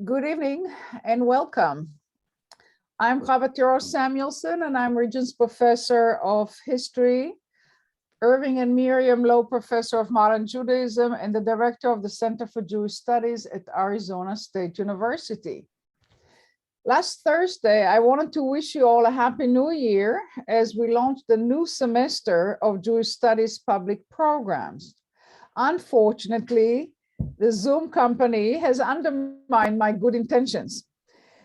Good evening and welcome. I'm Chava Samuelson and I'm Regents Professor of History, Irving and Miriam Lowe Professor of Modern Judaism, and the Director of the Center for Jewish Studies at Arizona State University. Last Thursday, I wanted to wish you all a Happy New Year as we launched the new semester of Jewish Studies public programs. Unfortunately, the Zoom company has undermined my good intentions.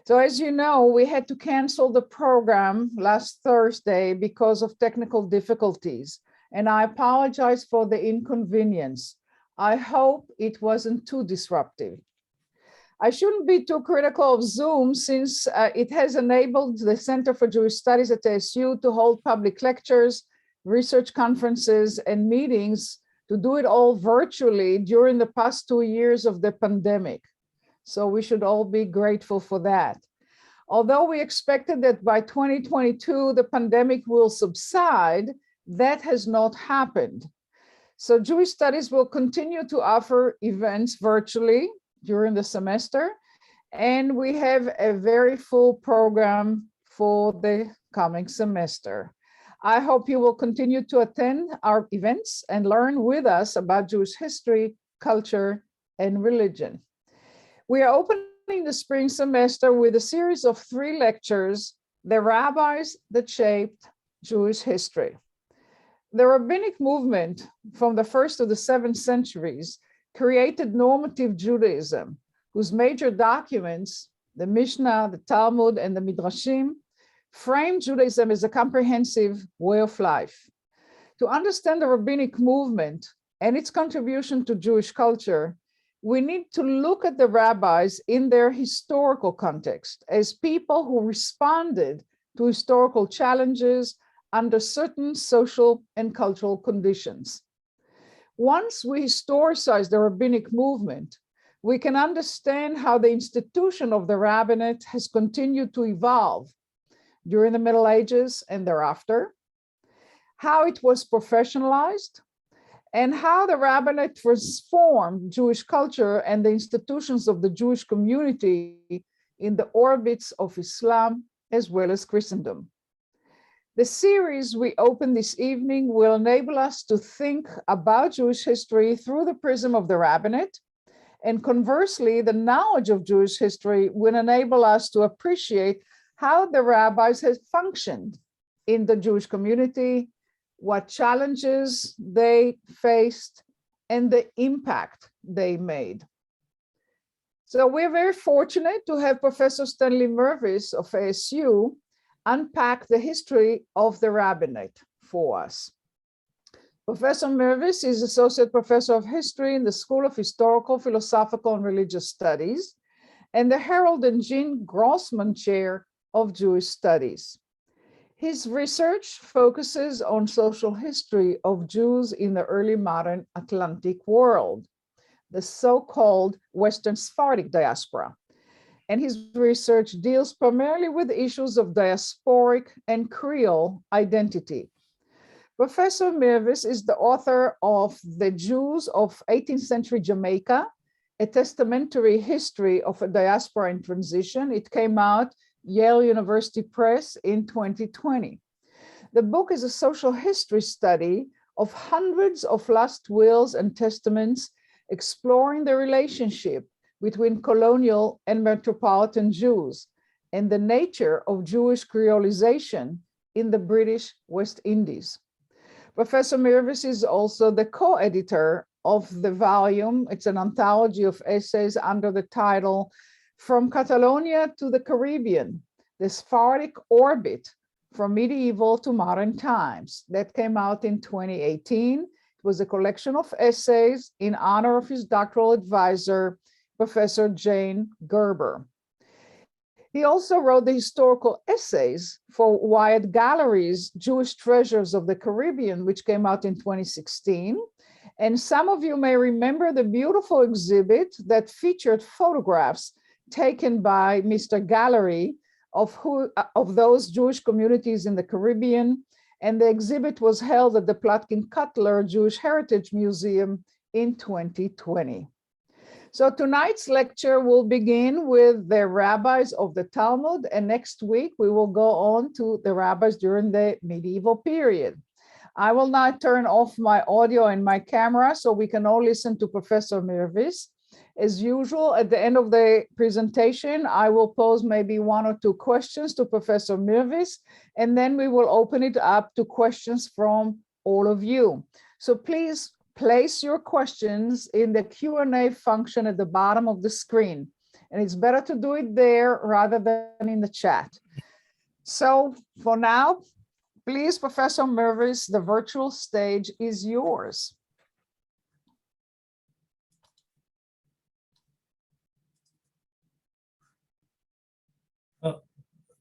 So as you know, we had to cancel the program last Thursday because of technical difficulties, and I apologize for the inconvenience. I hope it wasn't too disruptive. I shouldn't be too critical of Zoom since it has enabled the Center for Jewish Studies at ASU to hold public lectures, research conferences, and meetings to do it all virtually during the past 2 years of the pandemic. So we should all be grateful for that. Although we expected that by 2022, the pandemic will subside, that has not happened. So Jewish Studies will continue to offer events virtually during the semester, and we have a very full program for the coming semester. I hope you will continue to attend our events and learn with us about Jewish history, culture, and religion. We are opening the spring semester with a series of 3 lectures, The Rabbis That Shaped Jewish History. The rabbinic movement from the 1st to the 7th centuries created normative Judaism, whose major documents, the Mishnah, the Talmud, and the Midrashim, framed Judaism as a comprehensive way of life. To understand the rabbinic movement and its contribution to Jewish culture, we need to look at the rabbis in their historical context as people who responded to historical challenges under certain social and cultural conditions. Once we historicize the rabbinic movement, we can understand how the institution of the rabbinate has continued to evolve during the Middle Ages and thereafter, how it was professionalized, and how the rabbinate transformed Jewish culture and the institutions of the Jewish community in the orbits of Islam as well as Christendom. The series we open this evening will enable us to think about Jewish history through the prism of the rabbinate, and conversely, the knowledge of Jewish history will enable us to appreciate how the rabbis have functioned in the Jewish community, what challenges they faced, and the impact they made. So we're very fortunate to have Professor Stanley Mervis of ASU unpack the history of the rabbinate for us. Professor Mervis is Associate Professor of History in the School of Historical, Philosophical, and Religious Studies, and the Harold and Jean Grossman Chair of Jewish Studies. His research focuses on social history of Jews in the early modern Atlantic world, the so-called Western Sephardic diaspora. And his research deals primarily with issues of diasporic and Creole identity. Professor Mervis is the author of The Jews of 18th Century Jamaica, a testamentary history of a diaspora in transition. It came out Yale University Press in 2020. The book is a social history study of hundreds of lost wills and testaments, exploring the relationship between colonial and metropolitan Jews and the nature of Jewish creolization in the British West Indies. Professor Mervis is also the co-editor of the volume. It's an anthology of essays under the title From Catalonia to the Caribbean, the Sephardic Orbit from Medieval to Modern Times. That came out in 2018. It was a collection of essays in honor of his doctoral advisor, Professor Jane Gerber. He also wrote the historical essays for Wyatt Gallery's Jewish Treasures of the Caribbean, which came out in 2016. And some of you may remember the beautiful exhibit that featured photographs taken by Mr. Gallery of those Jewish communities in the Caribbean. And the exhibit was held at the Plotkin Cutler Jewish Heritage Museum in 2020. So tonight's lecture will begin with the rabbis of the Talmud, and next week we will go on to the rabbis during the medieval period. I will now turn off my audio and my camera so we can all listen to Professor Mirvis. As usual, at the end of the presentation, I will pose maybe one or two questions to Professor Mirvis, and then we will open it up to questions from all of you. So please place your questions in the Q&A function at the bottom of the screen. And it's better to do it there rather than in the chat. So for now, please, Professor Mirvis, the virtual stage is yours.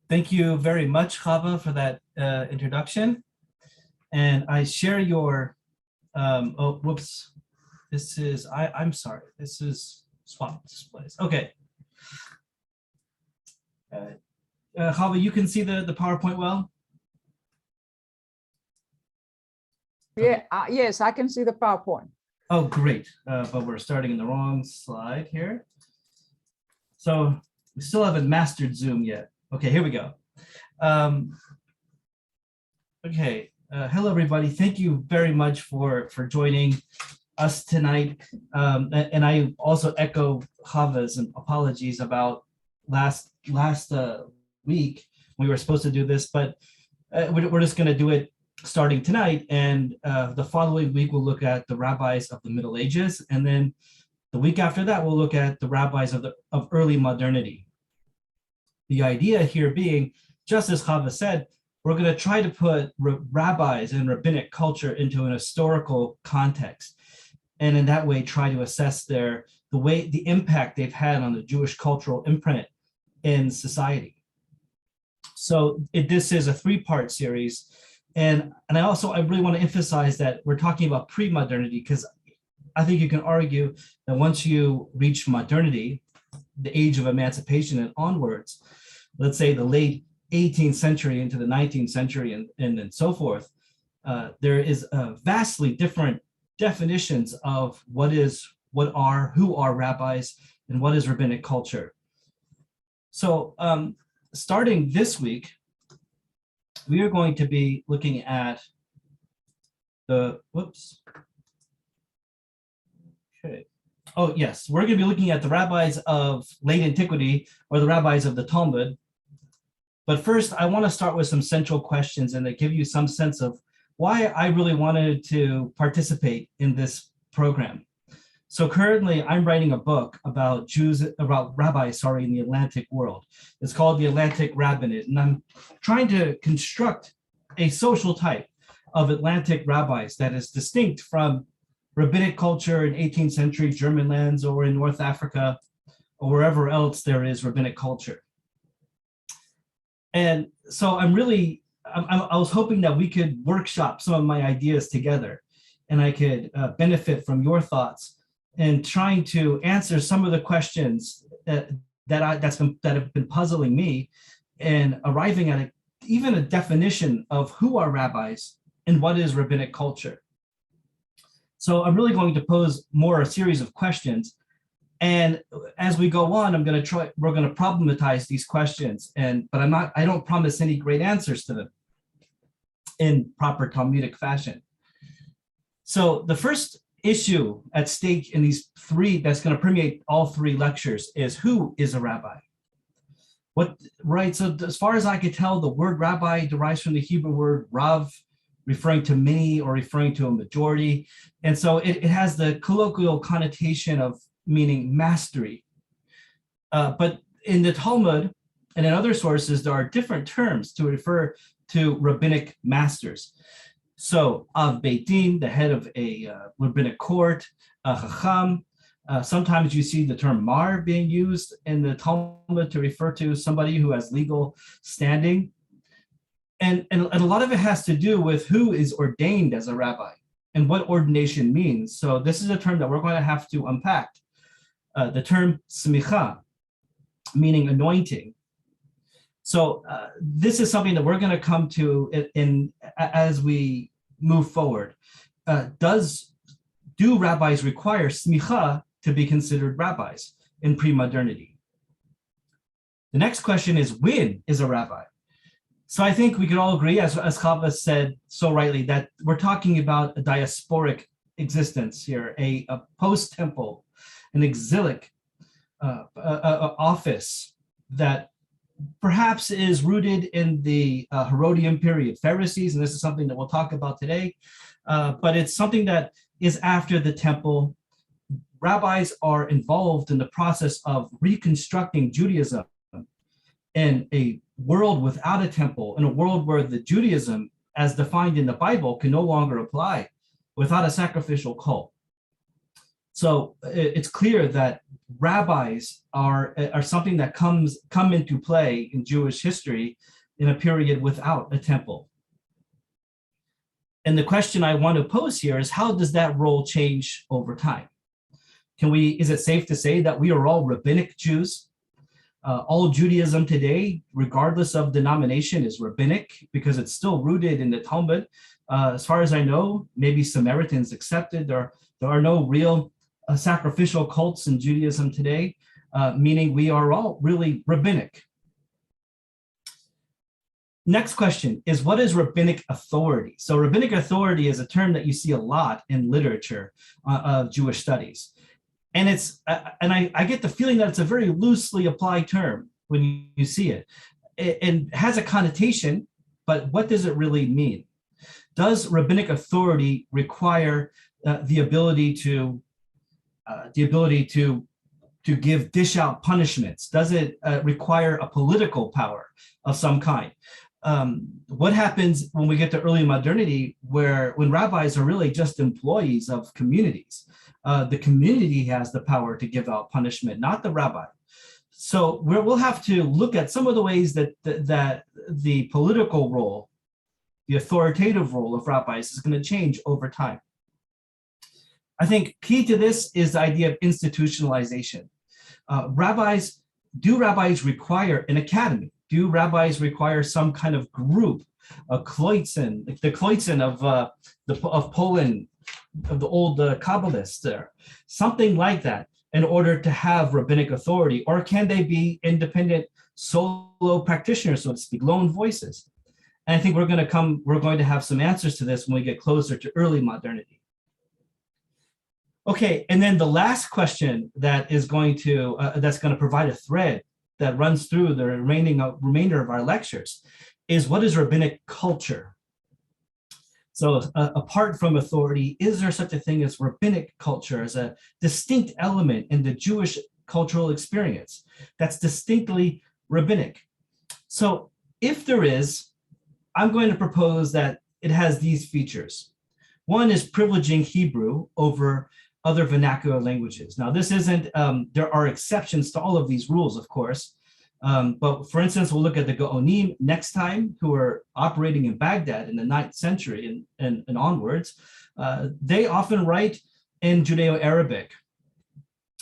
Thank you very much, Chava, for that introduction. And I share your, oh, whoops. This is, I'm sorry, this is swap displays. Okay. Chava, you can see the PowerPoint well? Yeah, yes, I can see the PowerPoint. Oh, great. But we're starting in the wrong slide here. So we still haven't mastered Zoom yet. Okay, here we go. Okay, hello everybody. Thank you very much for joining us tonight. And I also echo Chava's apologies about last week. We were supposed to do this, but we're just going to do it starting tonight. And the following week, we'll look at the rabbis of the Middle Ages. And then the week after that, we'll look at the rabbis of early modernity. The idea here being, just as Chava said, we're going to try to put rabbis and rabbinic culture into an historical context, and in that way try to assess the impact they've had on the Jewish cultural imprint in society. So this is a three-part series, and I really want to emphasize that we're talking about pre-modernity, because I think you can argue that once you reach modernity, the age of emancipation and onwards, let's say the late 18th century into the 19th century and so forth, there is vastly different definitions of who are rabbis and what is rabbinic culture. So starting this week, we are going to be looking at the, whoops. Okay. Oh, yes, we're going to be looking at the rabbis of late antiquity, or the rabbis of the Talmud. But first, I want to start with some central questions and to give you some sense of why I really wanted to participate in this program. So currently, I'm writing a book about rabbis, in the Atlantic world. It's called The Atlantic Rabbinate, and I'm trying to construct a social type of Atlantic rabbis that is distinct from rabbinic culture in 18th century German lands or in North Africa or wherever else there is rabbinic culture. And so I was hoping that we could workshop some of my ideas together, and I could benefit from your thoughts in trying to answer some of the questions that have been puzzling me, and arriving at even a definition of who are rabbis and what is rabbinic culture. So I'm really going to pose a series of questions. And as we go on, we're going to problematize these questions, but I don't promise any great answers to them in proper Talmudic fashion. So the first issue at stake in these three, that's going to permeate all three lectures, is who is a rabbi? So as far as I could tell, the word rabbi derives from the Hebrew word rav, referring to many or referring to a majority. And so it has the colloquial connotation of meaning mastery. But in the Talmud and in other sources, there are different terms to refer to rabbinic masters. So Av Beit Din, the head of a rabbinic court, Chacham. Sometimes you see the term Mar being used in the Talmud to refer to somebody who has legal standing. And a lot of it has to do with who is ordained as a rabbi and what ordination means. So this is a term that we're going to have to unpack. The term smicha, meaning anointing. So this is something that we're going to come to as we move forward. Do rabbis require smicha to be considered rabbis in pre-modernity. The next question is, when is a rabbi? So I think we could all agree, as Chava said so rightly, that we're talking about a diasporic existence here, a post-temple, an exilic office that perhaps is rooted in the Herodian period, Pharisees, and this is something that we'll talk about today, but it's something that is after the temple. Rabbis are involved in the process of reconstructing Judaism in a world without a temple, in a world where the Judaism, as defined in the Bible, can no longer apply without a sacrificial cult. So it's clear that rabbis are something that come into play in Jewish history in a period without a temple. And the question I want to pose here is, how does that role change over time? Is it safe to say that we are all rabbinic Jews? All Judaism today, regardless of denomination, is rabbinic because it's still rooted in the Talmud. As far as I know, maybe Samaritans accepted. There are no real sacrificial cults in Judaism today, meaning we are all really rabbinic. Next question is, what is rabbinic authority? So rabbinic authority is a term that you see a lot in literature of Jewish studies. And I get the feeling that it's a very loosely applied term when you see it. It has a connotation, but what does it really mean? Does rabbinic authority require the ability to dish out punishments? Does it require a political power of some kind? What happens when we get to early modernity, when rabbis are really just employees of communities? The community has the power to give out punishment, not the rabbi. So we'll have to look at some of the ways that the political role, the authoritative role of rabbis is going to change over time. I think key to this is the idea of institutionalization. Do rabbis require an academy? Do rabbis require some kind of group, a kloitzen, like the kloitzen of Poland, of the old Kabbalists there, something like that, in order to have rabbinic authority? Or can they be independent solo practitioners, so to speak, lone voices? And I think we're going to have some answers to this when we get closer to early modernity. Okay, and then the last question that is going to provide a thread that runs through the remainder of our lectures is, what is rabbinic culture? So apart from authority, is there such a thing as rabbinic culture as a distinct element in the Jewish cultural experience that's distinctly rabbinic? So if there is, I'm going to propose that it has these features. One is privileging Hebrew over other vernacular languages. Now, this isn't, there are exceptions to all of these rules, of course. But for instance, we'll look at the Gaonim next time, who are operating in Baghdad in the 9th century and onwards. They often write in Judeo-Arabic,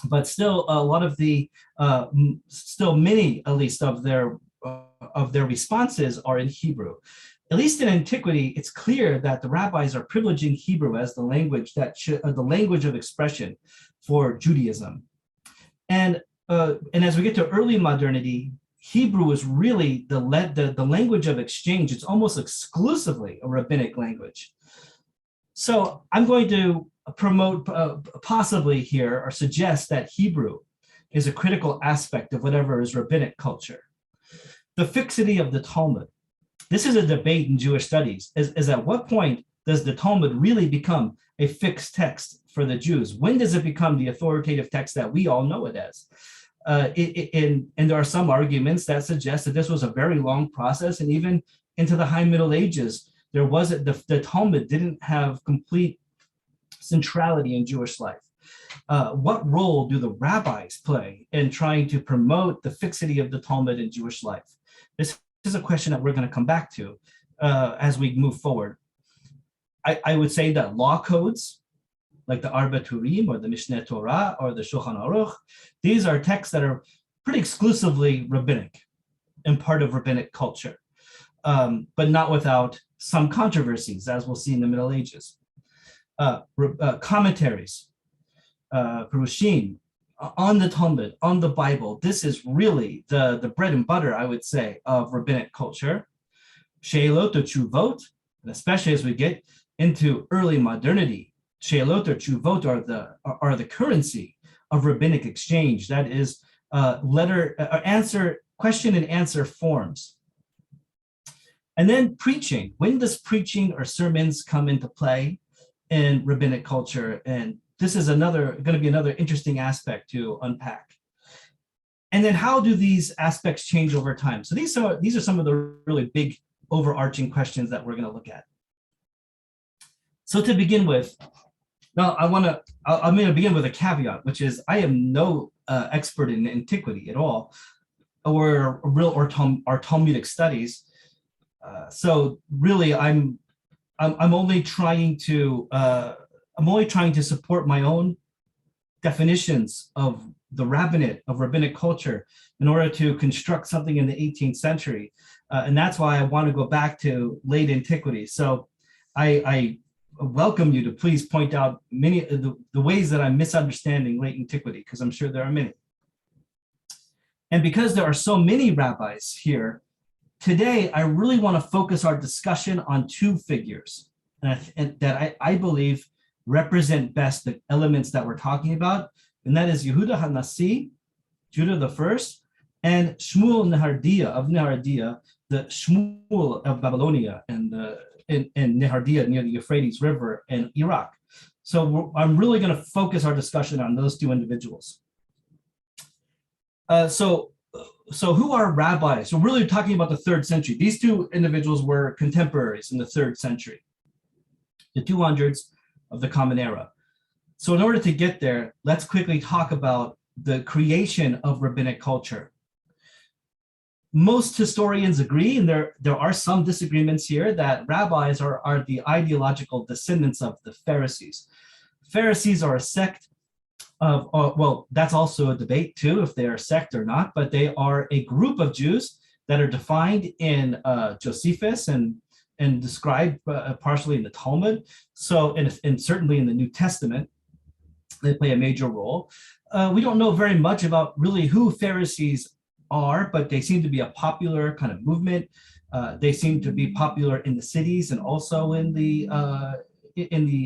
but still a lot of still many, at least, of their responses are in Hebrew. At least in antiquity, it's clear that the rabbis are privileging Hebrew as the language the language of expression for Judaism. And as we get to early modernity, Hebrew is really the language of exchange. It's almost exclusively a rabbinic language. So I'm going to promote possibly here, or suggest, that Hebrew is a critical aspect of whatever is rabbinic culture. The fixity of the Talmud. This is a debate in Jewish studies, is at what point does the Talmud really become a fixed text for the Jews? When does it become the authoritative text that we all know it as? And there are some arguments that suggest that this was a very long process, and even into the High Middle Ages, the Talmud didn't have complete centrality in Jewish life. What role do the rabbis play in trying to promote the fixity of the Talmud in Jewish life? This is a question that we're going to come back to as we move forward. I would say that law codes, like the Arba Turim or the Mishneh Torah or the Shulchan Aruch, these are texts that are pretty exclusively rabbinic and part of rabbinic culture, but not without some controversies, as we'll see in the Middle Ages. Commentaries. Perushim, on the Talmud, on the Bible. This is really the bread and butter, I would say, of rabbinic culture. She'elot or Tshuvot, and especially as we get into early modernity, She'elot or Tshuvot are the currency of rabbinic exchange. That is question and answer forms. And then preaching. When does preaching or sermons come into play in rabbinic culture? And this is going to be another interesting aspect to unpack. And then how do these aspects change over time? So these are some of the really big overarching questions that we're going to look at. So to begin with, now I'm going to begin with a caveat, which is I am no expert in antiquity at all, or Talmudic studies. So really, I'm only trying to support my own definitions of the rabbinate, of rabbinic culture, in order to construct something in the 18th century. And that's why I want to go back to late antiquity. So I welcome you to please point out many of the ways that I'm misunderstanding late antiquity, because I'm sure there are many. And because there are so many rabbis here, today I really want to focus our discussion on two figures that I believe represent best the elements that we're talking about, and that is Yehuda ha-Nasi, Judah the first, and Shmuel of Nehardea, the Shmuel of Babylonia and in Nehardea near the Euphrates River in Iraq. So I'm really going to focus our discussion on those two individuals. So who are rabbis? So we're really talking about the 3rd century. These two individuals were contemporaries in the 3rd century, the 200s of the Common Era. So in order to get there, let's quickly talk about the creation of rabbinic culture. Most historians agree, and there are some disagreements here, that rabbis are the ideological descendants of the Pharisees. Pharisees are a sect of, well, that's also a debate too, if they are a sect or not, but they are a group of Jews that are defined in Josephus and described partially in the Talmud. So, and certainly in the New Testament, they play a major role. We don't know very much about really who Pharisees are, but they seem to be a popular kind of movement. They seem to be popular in the cities and also in the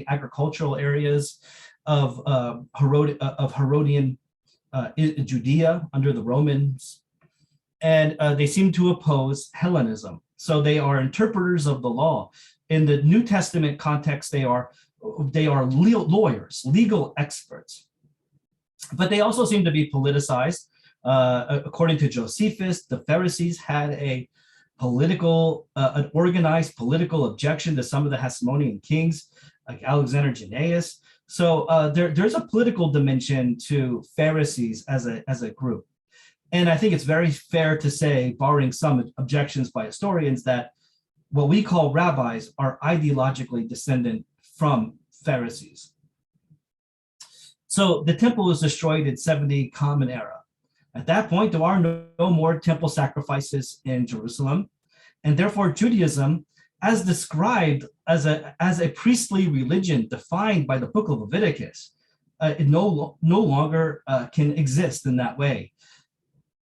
agricultural areas of Herodian Judea under the Romans, and they seem to oppose Hellenism. So they are interpreters of the law. In the New Testament context, they are lawyers, legal experts, but they also seem to be politicized. According to Josephus, the Pharisees had an organized political objection to some of the Hasmonean kings, like Alexander Jannaeus. So there's a political dimension to Pharisees as a group. And I think it's very fair to say, barring some objections by historians, that what we call rabbis are ideologically descendant from Pharisees. So the temple was destroyed in 70 Common Era. At that point, there are no more temple sacrifices in Jerusalem, and therefore Judaism, as described as a priestly religion defined by the book of Leviticus, it no longer can exist in that way.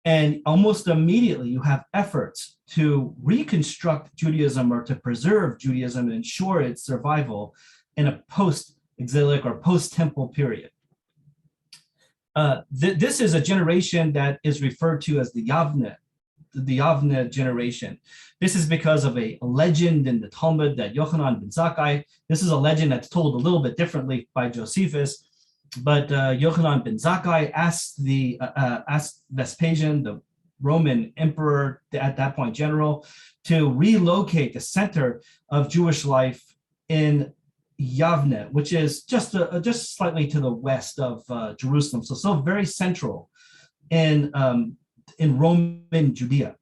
And almost immediately you have efforts to reconstruct Judaism or to preserve Judaism and ensure its survival in a post-exilic or post-temple period. This is a generation that is referred to as the Yavne generation. This is because of a legend in the Talmud that Yochanan ben Zakkai, this is a legend that's told a little bit differently by Josephus, but Yochanan ben Zakkai asked Vespasian, the Roman emperor at that point general, to relocate the center of Jewish life in Yavne, which is just slightly to the west of Jerusalem, so very central in Roman Judea.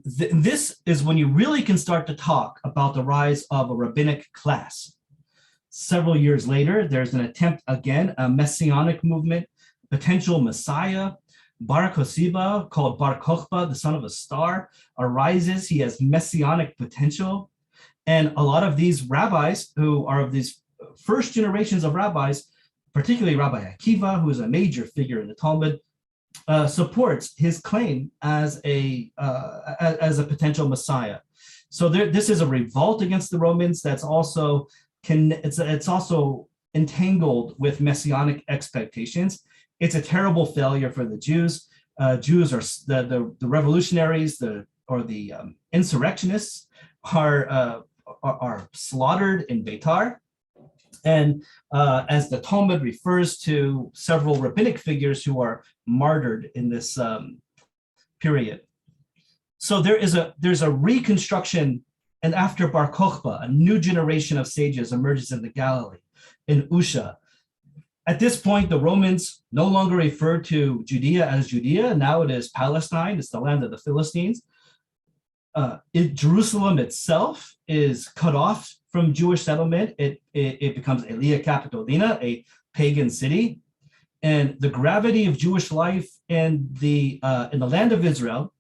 This is when you really can start to talk about the rise of a rabbinic class. Several years later, there's an attempt again, a messianic movement, potential messiah. Bar Kosiba, called Bar Kokhba, the son of a star, arises. He has messianic potential. And a lot of these rabbis, who are of these first generations of rabbis, particularly Rabbi Akiva, who is a major figure in the Talmud, supports his claim as a potential Messiah. So this is a revolt against the Romans that's also it's also entangled with messianic expectations. It's a terrible failure for the Jews. Jews are the revolutionaries, the insurrectionists are slaughtered in Beitar. And as the Talmud refers to several rabbinic figures who are martyred in this period. So there's a reconstruction, and after Bar Kokhba, a new generation of sages emerges in the Galilee, in Usha. At this point, the Romans no longer refer to Judea as Judea. Now it is Palestine. It's the land of the Philistines. Jerusalem itself is cut off from Jewish settlement. It becomes Elia Capitolina, a pagan city. And the gravity of Jewish life in the land of Israel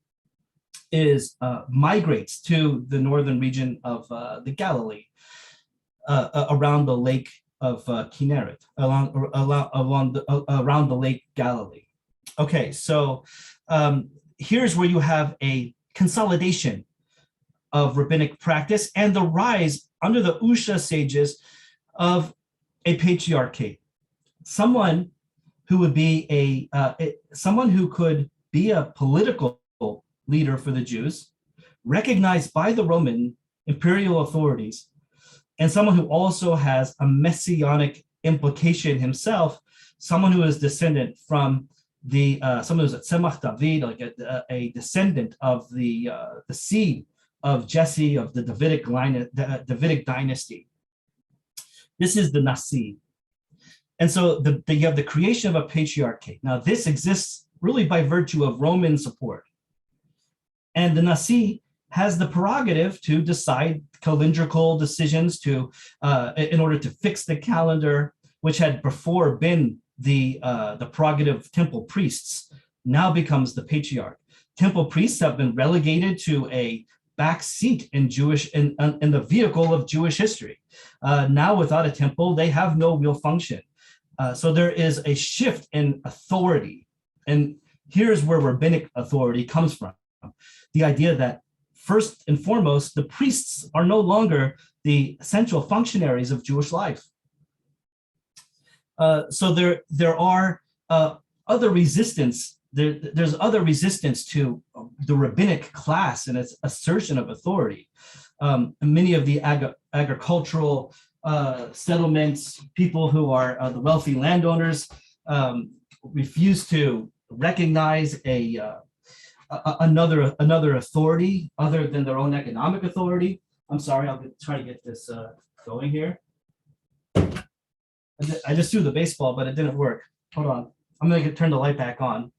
migrates to the northern region of the Galilee, around the lake of Kinneret, around the lake Galilee. Okay, so here's where you have a consolidation of rabbinic practice and the rise under the Usha sages of a patriarchate, someone who would be someone who could be a political leader for the Jews, recognized by the Roman imperial authorities, and someone who also has a messianic implication himself, someone who is descendant from someone who's a Tzemach David, like a descendant of the seed of Jesse, of the Davidic dynasty. This is the Nasi. And so you have the creation of a patriarchate. Now this exists really by virtue of Roman support. And the Nasi has the prerogative to decide calendrical decisions in order to fix the calendar, which had before been the prerogative of temple priests, now becomes the patriarch. Temple priests have been relegated to a back seat in the vehicle of Jewish history. Now without a temple, they have no real function. So there is a shift in authority. And here's where rabbinic authority comes from. The idea that first and foremost, the priests are no longer the central functionaries of Jewish life. So there are other resistance. There's other resistance to the rabbinic class and its assertion of authority. Many of the agricultural settlements, people who are the wealthy landowners, refuse to recognize another authority other than their own economic authority. I'm sorry, I'll try to get this going here. I just threw the baseball, but it didn't work. Hold on, I'm gonna turn the light back on.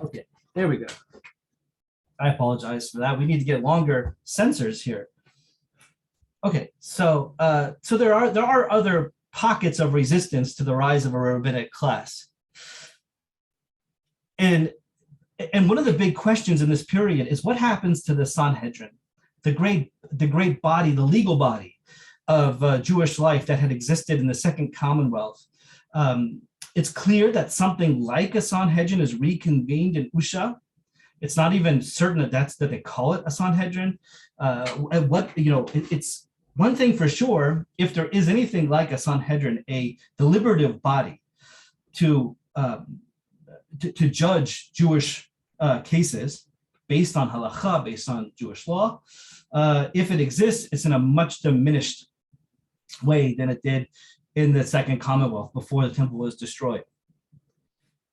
Okay, there we go. I apologize for that. We need to get longer sensors here. Okay, so there are other pockets of resistance to the rise of a rabbinic class. And one of the big questions in this period is what happens to the Sanhedrin, the great body, the legal body of Jewish life that had existed in the Second Commonwealth. It's clear that something like a Sanhedrin is reconvened in Usha. It's not even certain that they call it a Sanhedrin. It's one thing for sure, if there is anything like a Sanhedrin, a deliberative body to judge Jewish cases based on halakha, based on Jewish law, if it exists, it's in a much diminished way than it did in the Second Commonwealth before the temple was destroyed.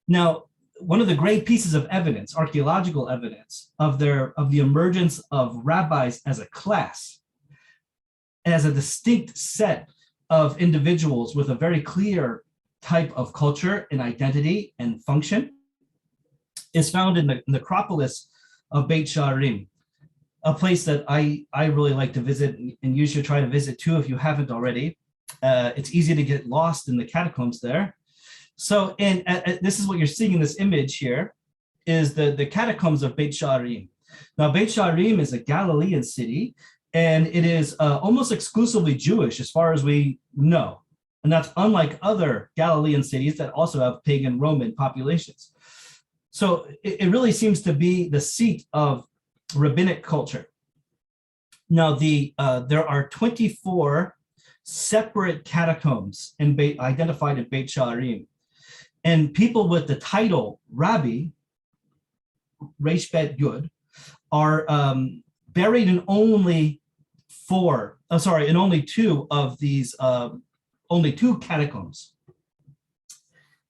Now, one of the great pieces of evidence, archaeological evidence, of the emergence of rabbis as a class, as a distinct set of individuals with a very clear type of culture and identity and function, is found in the necropolis of Beit Sha'arim, a place that I really like to visit, and you should try to visit too if you haven't already. It's easy to get lost in the catacombs there. So, this is what you're seeing in this image here, is the catacombs of Beit Sha'arim. Now, Beit Sha'arim is a Galilean city and it is almost exclusively Jewish as far as we know. And that's unlike other Galilean cities that also have pagan Roman populations. So it really seems to be the seat of rabbinic culture. Now, there are 24 separate catacombs identified in Beit Sha'arim. And people with the title Rabbi, Resh Bet Yud, are buried in only two of these, only two catacombs.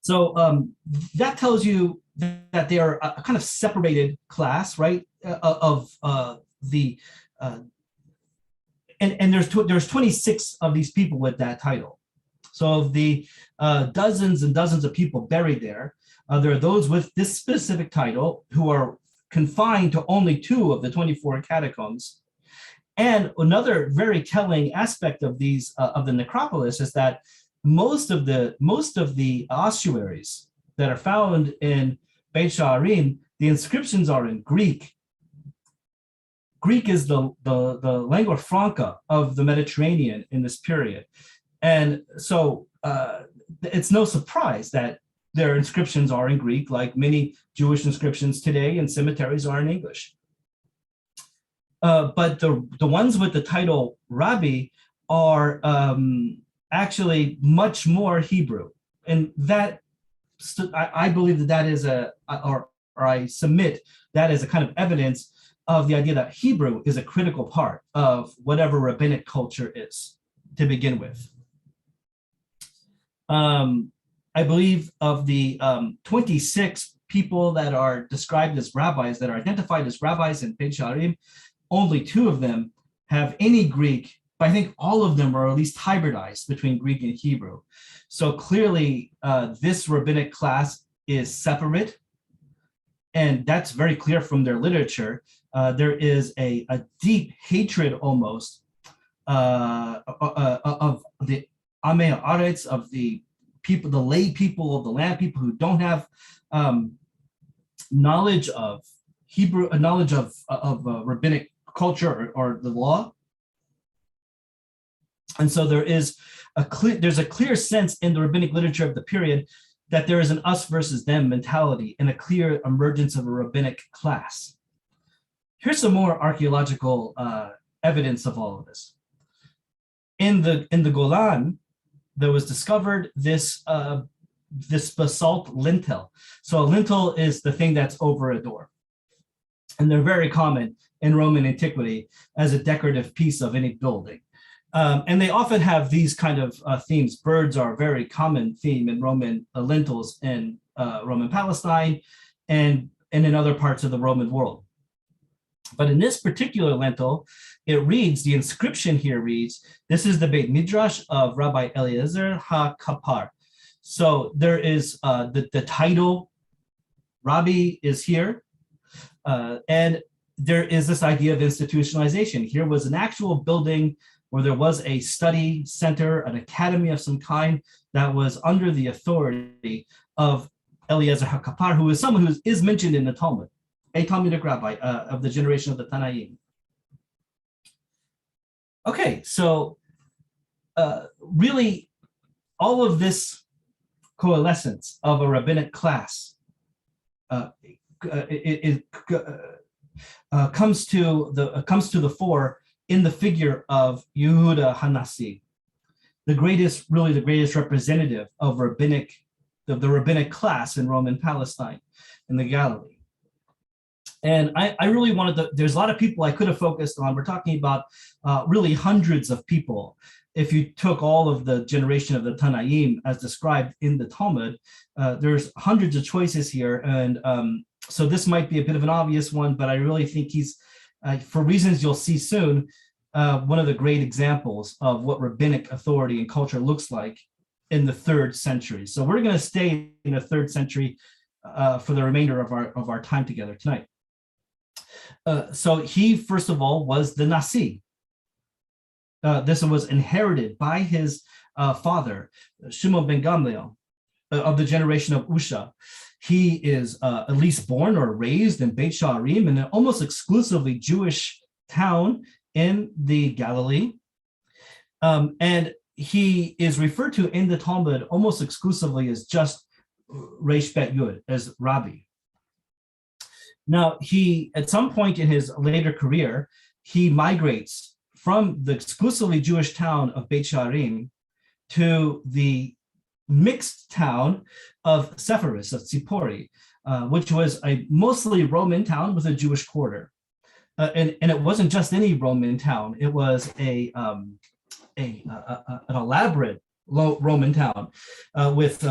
So that tells you that they are a kind of separated class, right? And there's 26 of these people with that title. So of the dozens and dozens of people buried there, there are those with this specific title who are confined to only two of the 24 catacombs. And another very telling aspect of these of the necropolis is that most of the ossuaries that are found in Beit Sha'arim, the inscriptions are in Greek. Greek is the lingua franca of the Mediterranean in this period. And so it's no surprise that their inscriptions are in Greek, like many Jewish inscriptions today in cemeteries are in English. But the ones with the title Rabbi are actually much more Hebrew. And that, I believe that is or I submit that is a kind of evidence of the idea that Hebrew is a critical part of whatever rabbinic culture is to begin with. I believe of the 26 people that are described as rabbis, that are identified as rabbis in Beit Sha'arim, only two of them have any Greek, but I think all of them are at least hybridized between Greek and Hebrew. So clearly this rabbinic class is separate, and that's very clear from their literature. There is a deep hatred almost of the Amei Haaretz, of the people, the lay people of the land, people who don't have knowledge of Hebrew, knowledge of rabbinic culture or the law. And so there's a clear sense in the rabbinic literature of the period that there is an us versus them mentality and a clear emergence of a rabbinic class. Here's some more archaeological evidence of all of this. In the Golan, there was discovered this basalt lintel. So a lintel is the thing that's over a door. And they're very common in Roman antiquity as a decorative piece of any building. And they often have these kind of themes. Birds are a very common theme in Roman lintels in Roman Palestine and in other parts of the Roman world. But in this particular lintel, the inscription here reads, this is the Beit Midrash of Rabbi Eliezer ha-Kapar. So there is the title, Rabbi is here, and there is this idea of institutionalization. Here was an actual building where there was a study center, an academy of some kind that was under the authority of Eliezer ha-Kapar, who is someone who is mentioned in the Talmud, a Talmudic rabbi of the generation of the Tanaim. Okay, so really all of this coalescence of a rabbinic class comes to the fore in the figure of Yehuda Hanasi, the greatest representative of the rabbinic class in Roman Palestine, in the Galilee. And I really wanted to, there's a lot of people I could have focused on. We're talking about really hundreds of people. If you took all of the generation of the Tanaim as described in the Talmud, there's hundreds of choices here. And so this might be a bit of an obvious one, but I really think he's, for reasons you'll see soon, one of the great examples of what rabbinic authority and culture looks like in the 3rd century. So we're going to stay in the 3rd century for the remainder of our time together tonight. So he, first of all, was the Nasi. This was inherited by his father, Shmuel ben Gamliel, of the generation of Usha. He is at least born or raised in Beit Sha'arim, in an almost exclusively Jewish town in the Galilee. And he is referred to in the Talmud almost exclusively as just Resh Bet Yud, as Rabbi. Now, he, at some point in his later career, he migrates from the exclusively Jewish town of Beit She'arim to the mixed town of Sepphoris, of Tzipori, which was a mostly Roman town with a Jewish quarter. And it wasn't just any Roman town, it was an elaborate Roman town with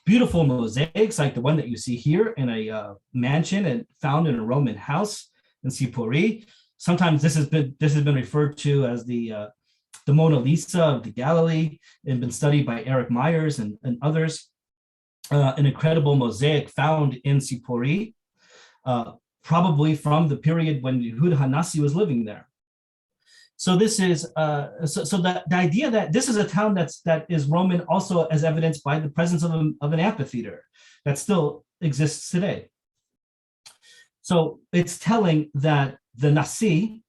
beautiful mosaics like the one that you see here in a mansion and found in a Roman house in Tzipori. Sometimes this has been referred to as the Mona Lisa of the Galilee, and been studied by Eric Myers and others. An incredible mosaic found in Tzipori, probably from the period when Yehuda Hanasi was living there. So this is the idea that this is a town that is Roman, also as evidenced by the presence of an amphitheater that still exists today. So it's telling that the Nasi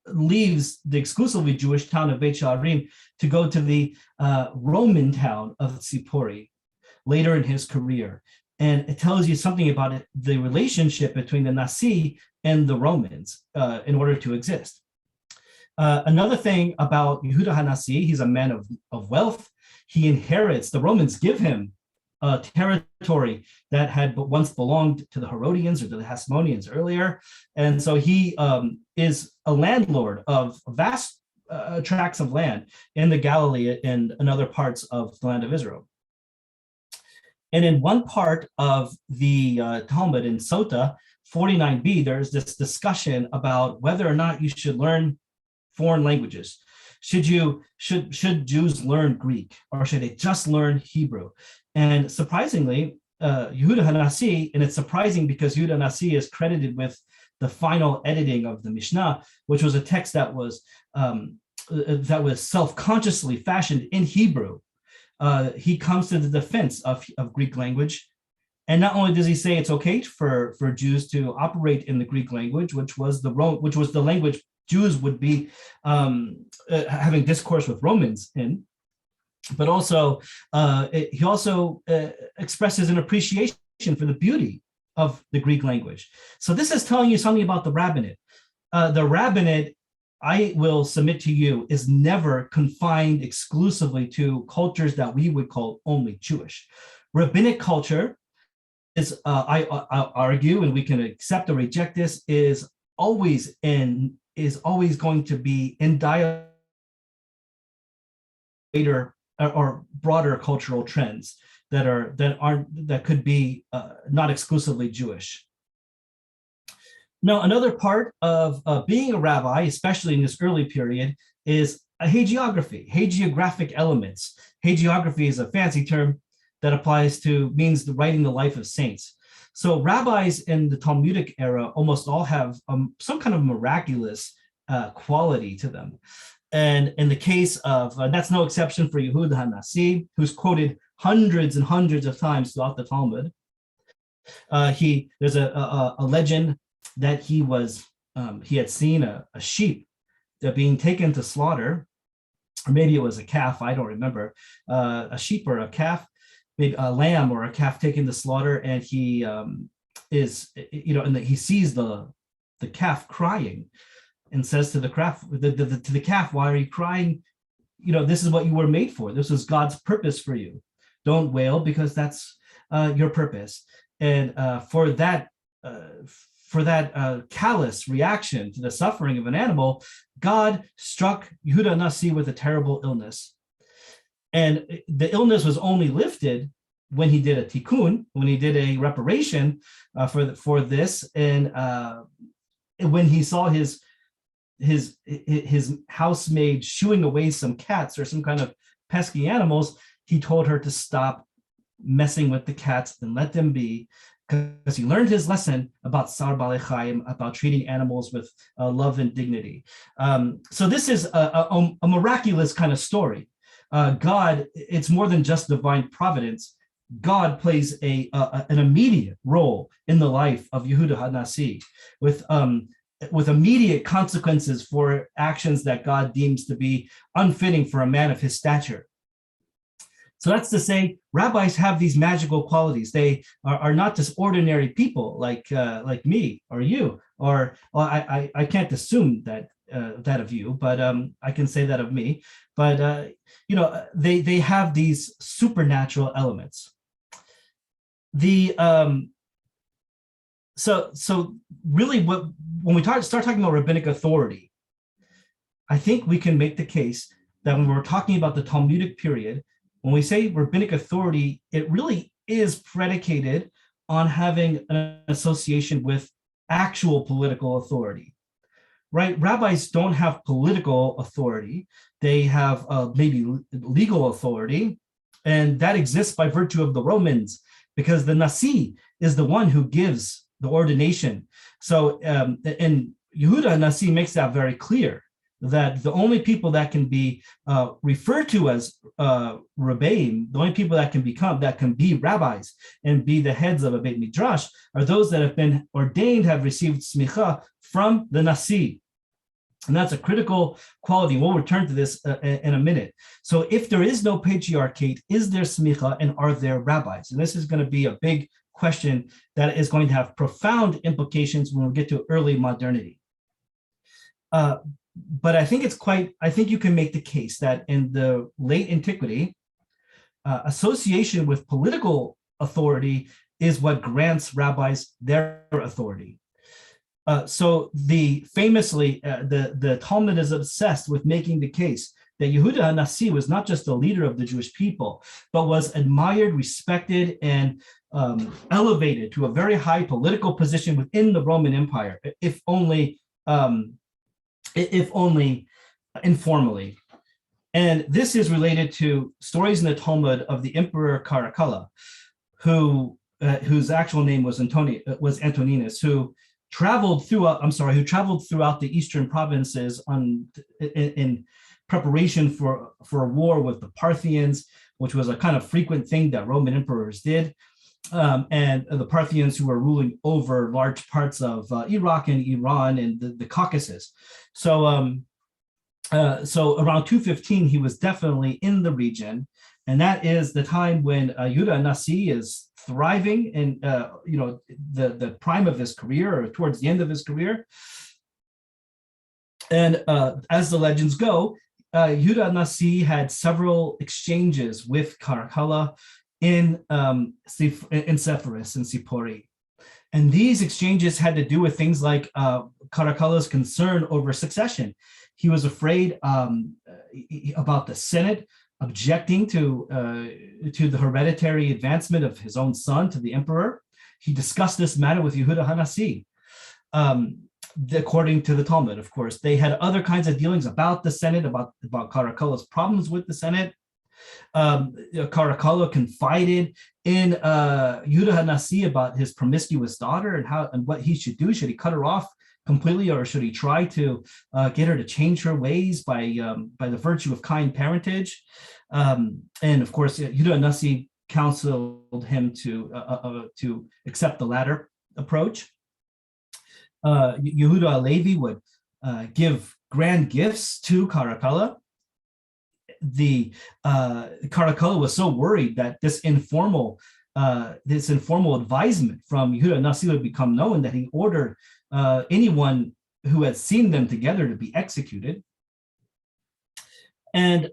leaves the exclusively Jewish town of Beit She'arim to go to the Roman town of Tzipori later in his career. And it tells you something about the relationship between the Nasi and the Romans in order to exist. Another thing about Yehuda Hanasi, he's a man of wealth. He inherits, the Romans give him a territory that had once belonged to the Herodians or to the Hasmoneans earlier. And so he is a landlord of vast tracts of land in the Galilee and in other parts of the land of Israel. And in one part of the Talmud in Sota 49b, there's this discussion about whether or not you should learn foreign languages. Should Jews learn Greek, or should they just learn Hebrew? And surprisingly, Yehuda Hanasi, and it's surprising because Yehuda Hanasi is credited with the final editing of the Mishnah, which was a text that was self-consciously fashioned in Hebrew. He comes to the defense of Greek language. And not only does he say it's okay for Jews to operate in the Greek language, which was the language Jews would be having discourse with Romans in, but also he also expresses an appreciation for the beauty of the Greek language. So this is telling you something about the rabbinate. The rabbinate, I will submit to you, is never confined exclusively to cultures that we would call only Jewish. Rabbinic culture is, I argue, and we can accept or reject this, is always going to be in dialogue or broader cultural trends that could be not exclusively Jewish. Now, another part of being a rabbi, especially in this early period, is a hagiographic elements. Hagiography is a fancy term that means writing the life of saints. So rabbis in the Talmudic era almost all have some kind of miraculous quality to them. And in the case of, that's no exception for Yehuda Hanasi, who's quoted hundreds and hundreds of times throughout the Talmud. There's a legend that he had seen a sheep being taken to slaughter, or maybe it was a calf, I don't remember, a sheep or a calf, maybe a lamb or a calf taken to slaughter, and he he sees the calf crying, and says to the calf, why are you crying? This is what you were made for. This was God's purpose for you. Don't wail, because that's your purpose. And for that callous reaction to the suffering of an animal, God struck Yehuda Nasi with a terrible illness. And the illness was only lifted when he did a tikkun, when he did a reparation for this, and when he saw his housemaid shooing away some cats or some kind of pesky animals, he told her to stop messing with the cats and let them be, because he learned his lesson about Sar Balei Chaim, about treating animals with love and dignity. So this is a miraculous kind of story. God, it's more than just divine providence. God plays an immediate role in the life of Yehuda Hanasi with with immediate consequences for actions that God deems to be unfitting for a man of his stature. So that's to say, rabbis have these magical qualities. They are not just ordinary people like me or you, or well, I can't assume that of you, but I can say that of me. But they have these supernatural elements. So really, when we start talking about rabbinic authority, I think we can make the case that when we're talking about the Talmudic period, when we say rabbinic authority, it really is predicated on having an association with actual political authority, right? Rabbis don't have political authority. They have maybe legal authority, and that exists by virtue of the Romans, because the Nasi is the one who gives the ordination. So, and Yehuda Nasi makes that very clear, that the only people that can be referred to as Rabbeim, the only people that can be rabbis and be the heads of a Beit Midrash, are those that have been ordained, have received smicha from the Nasi. And that's a critical quality. We'll return to this in a minute. So if there is no patriarchate, is there smicha and are there rabbis? And this is going to be a big question that is going to have profound implications when we get to early modernity. But I think you can make the case that in the late antiquity, association with political authority is what grants rabbis their authority. So the Talmud is obsessed with making the case that Yehuda ha-Nasi was not just the leader of the Jewish people, but was admired, respected, and elevated to a very high political position within the Roman Empire, if only informally. And this is related to stories in the Talmud of the Emperor Caracalla, whose actual name was Antoninus, who traveled throughout the eastern provinces in preparation for a war with the Parthians, which was a kind of frequent thing that Roman emperors did. And the Parthians, who were ruling over large parts of Iraq and Iran and the Caucasus. So around 215, he was definitely in the region, and that is the time when Yehuda ha-Nasi is thriving in the prime of his career, or towards the end of his career. And as the legends go, Yehuda ha-Nasi had several exchanges with Caracalla in Sepphoris and Sipori. And these exchanges had to do with things like Caracalla's concern over succession. He was afraid about the Senate objecting to the hereditary advancement of his own son to the emperor. He discussed this matter with Yehuda ha-Nasi. According to the Talmud, of course, they had other kinds of dealings about the Senate, about Caracalla's problems with the Senate. Caracalla confided in Yehuda ha-Nasi about his promiscuous daughter and what he should do. Should he cut her off completely, or should he try to get her to change her ways by the virtue of kind parentage? And of course, Yehuda ha-Nasi counseled him to accept the latter approach. Yehuda ha-Levi would give grand gifts to Caracalla. The Caracalla was so worried that this informal advisement from Yehuda ha-Nasi would become known that he ordered anyone who had seen them together to be executed. And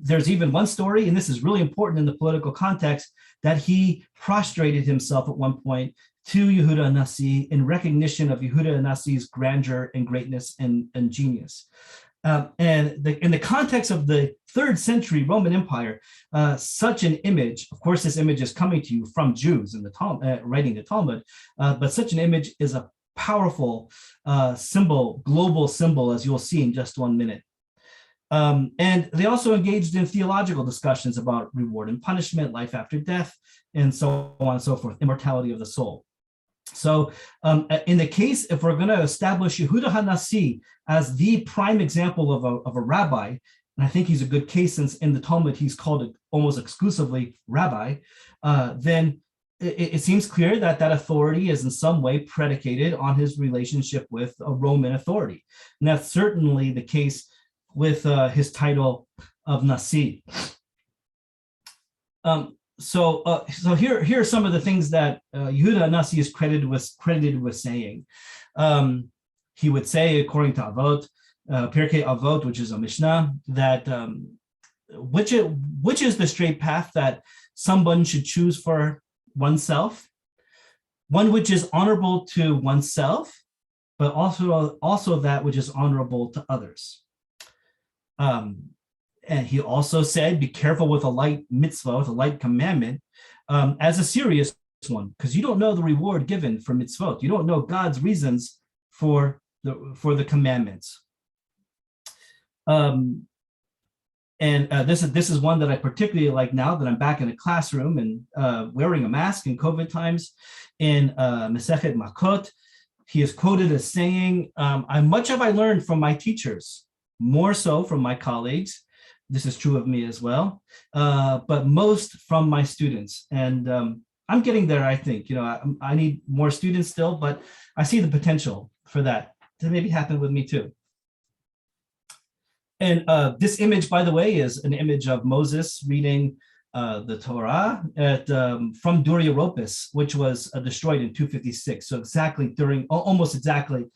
there's even one story, and this is really important in the political context, that he prostrated himself at one point to Yehuda ha-Nasi in recognition of Yehuda ha-Nasi's grandeur and greatness and genius. And in the context of the 3rd century Roman Empire, such an image, of course, this image is coming to you from Jews in the Talmud, writing the Talmud, but such an image is a powerful symbol, global symbol, as you'll see in just 1 minute. And they also engaged in theological discussions about reward and punishment, life after death, and so on and so forth, immortality of the soul. So in the case, if we're going to establish Yehuda ha-Nasi as the prime example of a rabbi, and I think he's a good case since in the Talmud he's called it almost exclusively rabbi, then it seems clear that that authority is in some way predicated on his relationship with a Roman authority. And that's certainly the case with his title of Nasi. So here are some of the things that Yehuda Hanasi is credited with saying. He would say, according to Avot, Pirkei Avot, which is a Mishnah, that which is the straight path that someone should choose for oneself, one which is honorable to oneself, but also that which is honorable to others. And he also said, be careful with a light mitzvah, with a light commandment, as a serious one, because you don't know the reward given for mitzvot. You don't know God's reasons for the commandments. This is one that I particularly like now that I'm back in a classroom and wearing a mask in COVID times. In Masechet Makot, he is quoted as saying, much have I learned from my teachers, more so from my colleagues. This is true of me as well, but most from my students. And I'm getting there, I think. I need more students still, but I see the potential for that to maybe happen with me too. And this image, by the way, is an image of Moses reading the Torah from Dura Europos, which was destroyed in 256. So almost exactly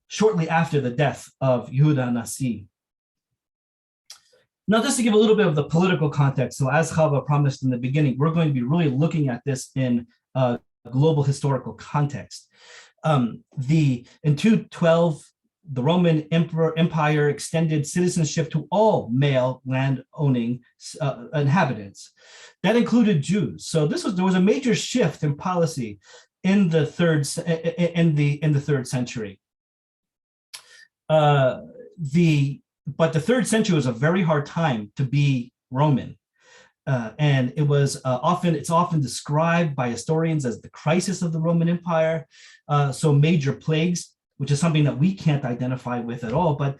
shortly after the death of Yehuda Nasi. Now, just to give a little bit of the political context, so as Chava promised in the beginning, we're going to be really looking at this in a global historical context. In 212, the Roman Empire extended citizenship to all male land-owning inhabitants. That included Jews. So there was a major shift in policy in the third century. But the third century was a very hard time to be Roman. And it's often described by historians as the crisis of the Roman Empire. So major plagues, which is something that we can't identify with at all, but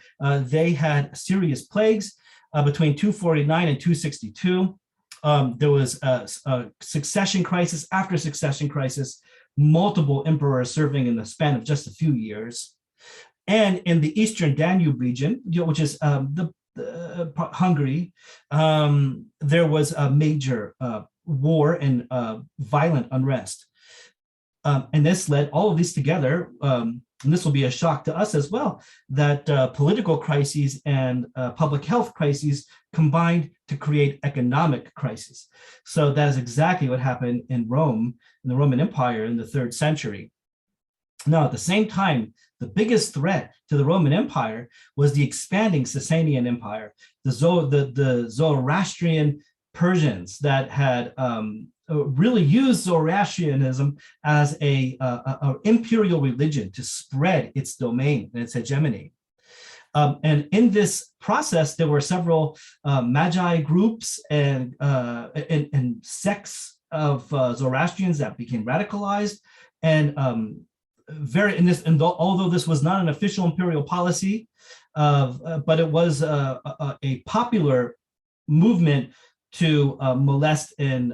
they had serious plagues between 249 and 262. There was a succession crisis after succession crisis, multiple emperors serving in the span of just a few years. And in the Eastern Danube region, which is Hungary, there was a major war and violent unrest. And this led all of these together, and this will be a shock to us as well, that political crises and public health crises combined to create economic crises. So that is exactly what happened in Rome, in the Roman Empire in the 3rd century. Now, at the same time, the biggest threat to the Roman Empire was the expanding Sasanian Empire, the Zoroastrian Persians that had really used Zoroastrianism as a imperial religion to spread its domain and its hegemony. And in this process, there were several magi groups and sects of Zoroastrians that became radicalized. And although this was not an official imperial policy, but it was a popular movement to molest and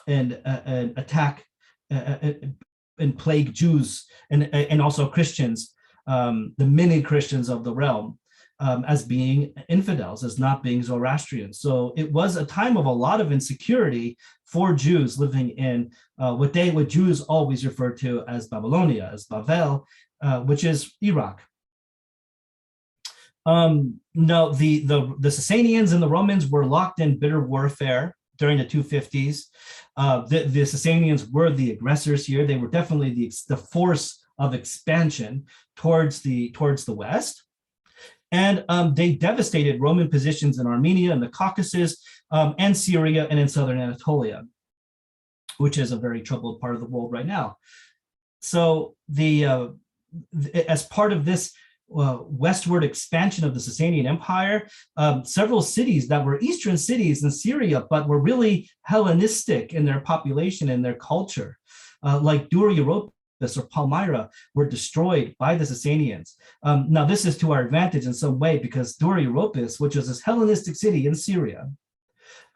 attack and plague Jews and also Christians, the many Christians of the realm, as being infidels, as not being Zoroastrian. So it was a time of a lot of insecurity for Jews living in what Jews always refer to as Babylonia, as Bavel, which is Iraq. No, the Sasanians and the Romans were locked in bitter warfare during the 250s. The Sasanians were the aggressors here. They were definitely the force of expansion towards the west. And they devastated Roman positions in Armenia and the Caucasus and Syria and in southern Anatolia, which is a very troubled part of the world right now. So as part of this westward expansion of the Sasanian Empire, several cities that were eastern cities in Syria, but were really Hellenistic in their population and their culture, like Dura Europos or Palmyra, were destroyed by the Sasanians. Now, this is to our advantage in some way because Dura Europos, which was this Hellenistic city in Syria,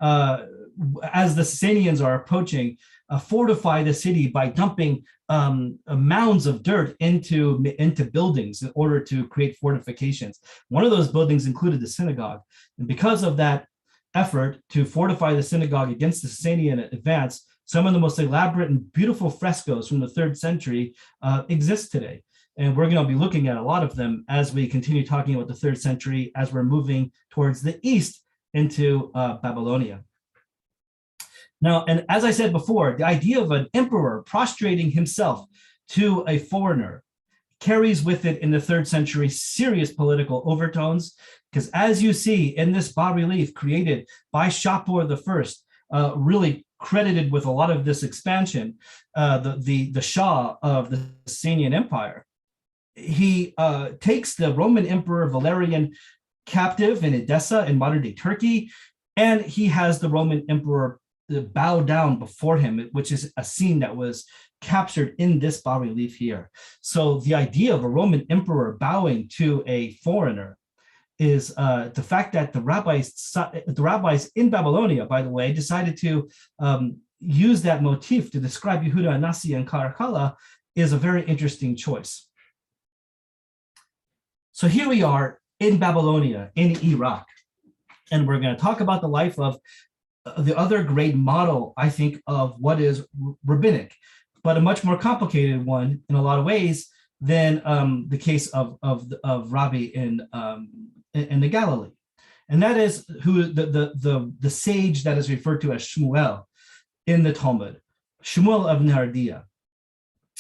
as the Sasanians are approaching, fortify the city by dumping mounds of dirt into buildings in order to create fortifications. One of those buildings included the synagogue. And because of that effort to fortify the synagogue against the Sasanian advance, some of the most elaborate and beautiful frescoes from the 3rd century exist today. And we're going to be looking at a lot of them as we continue talking about the 3rd century, as we're moving towards the east into Babylonia. Now, and as I said before, the idea of an emperor prostrating himself to a foreigner carries with it in the 3rd century serious political overtones, because as you see in this bas-relief created by Shapur I, really credited with a lot of this expansion, the Shah of the Sasanian Empire, he takes the Roman Emperor Valerian captive in Edessa in modern-day Turkey, and he has the Roman Emperor bow down before him, which is a scene that was captured in this bas-relief here. So the idea of a Roman emperor bowing to a foreigner is the fact that the rabbis in Babylonia, by the way, decided to use that motif to describe Yehuda, ha-Nasi, and carve is a very interesting choice. So here we are in Babylonia, in Iraq, and we're going to talk about the life of the other great model, I think, of what is rabbinic, but a much more complicated one in a lot of ways than the case of Rabbi in the Galilee, and that is who the sage that is referred to as Shmuel in the Talmud, Shmuel of Nehardea.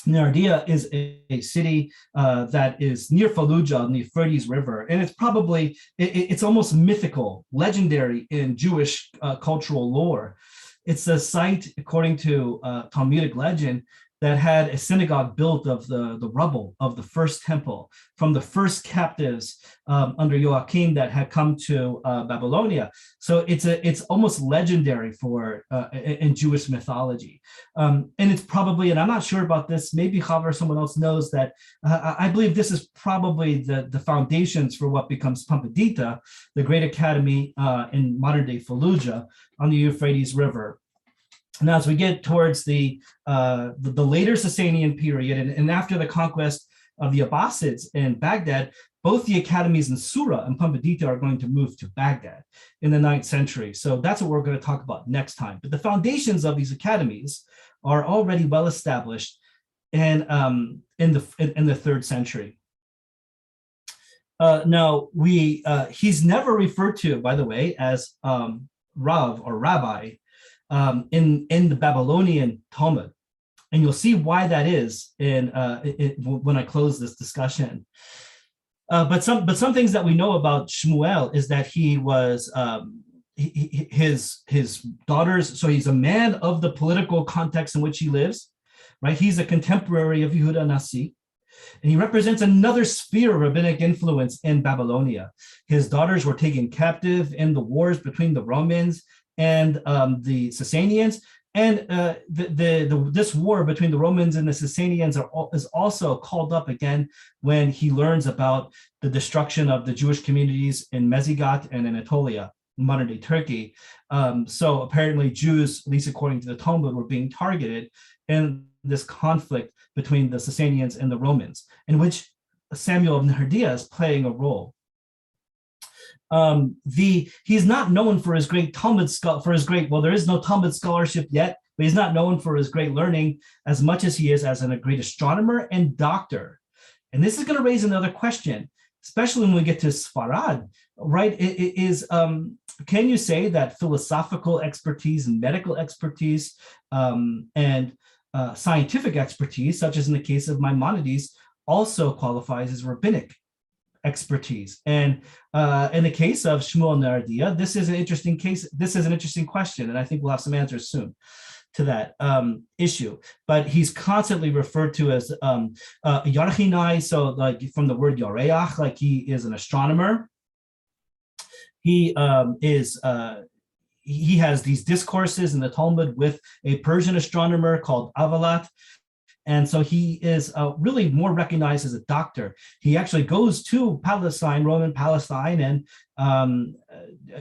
Nehardea is a city that is near Fallujah on the Euphrates River, and it's probably, it's almost mythical, legendary in Jewish cultural lore. It's a site, according to Talmudic legend, that had a synagogue built of the rubble of the first temple from the first captives under Joachim that had come to Babylonia. So it's almost legendary for in Jewish mythology. And it's probably, and I'm not sure about this, maybe Chava or someone else knows that, I believe this is probably the foundations for what becomes Pumbedita, the great academy in modern day Fallujah on the Euphrates River. Now, as we get towards the later Sasanian period, and after the conquest of the Abbasids in Baghdad, both the academies in Sura and Pumbedita are going to move to Baghdad in the 9th century. So that's what we're going to talk about next time. But the foundations of these academies are already well established in the 3rd century. Now, he's never referred to, by the way, as Rav or Rabbi in the Babylonian Talmud, and you'll see why that is when I close this discussion. But some things that we know about Shmuel is that he was his daughters. So he's a man of the political context in which he lives, right? He's a contemporary of Yehuda Nasi, and he represents another sphere of rabbinic influence in Babylonia. His daughters were taken captive in the wars between the Romans and the Sasanians, and this war between the Romans and the Sasanians is also called up again when he learns about the destruction of the Jewish communities in Mezigat and Anatolia, modern-day Turkey. So apparently Jews, at least according to the Talmud, were being targeted in this conflict between the Sasanians and the Romans, in which Shmuel of Nehardea is playing a role. He's not known for his great Talmud well, there is no Talmud scholarship yet, but he's not known for his great learning as much as he is as a great astronomer and doctor. And this is going to raise another question, especially when we get to Sfarad, right? Can you say that philosophical expertise and medical expertise and scientific expertise, such as in the case of Maimonides, also qualifies as rabbinic expertise? And in the case of Shmuel Nehardea, this is an interesting case. This is an interesting question, and I think we'll have some answers soon to that issue. But he's constantly referred to as Yarchinai, so like from the word Yareach, like he is an astronomer. He he has these discourses in the Talmud with a Persian astronomer called Avalat. And so he is really more recognized as a doctor. He actually goes to Palestine, Roman Palestine, and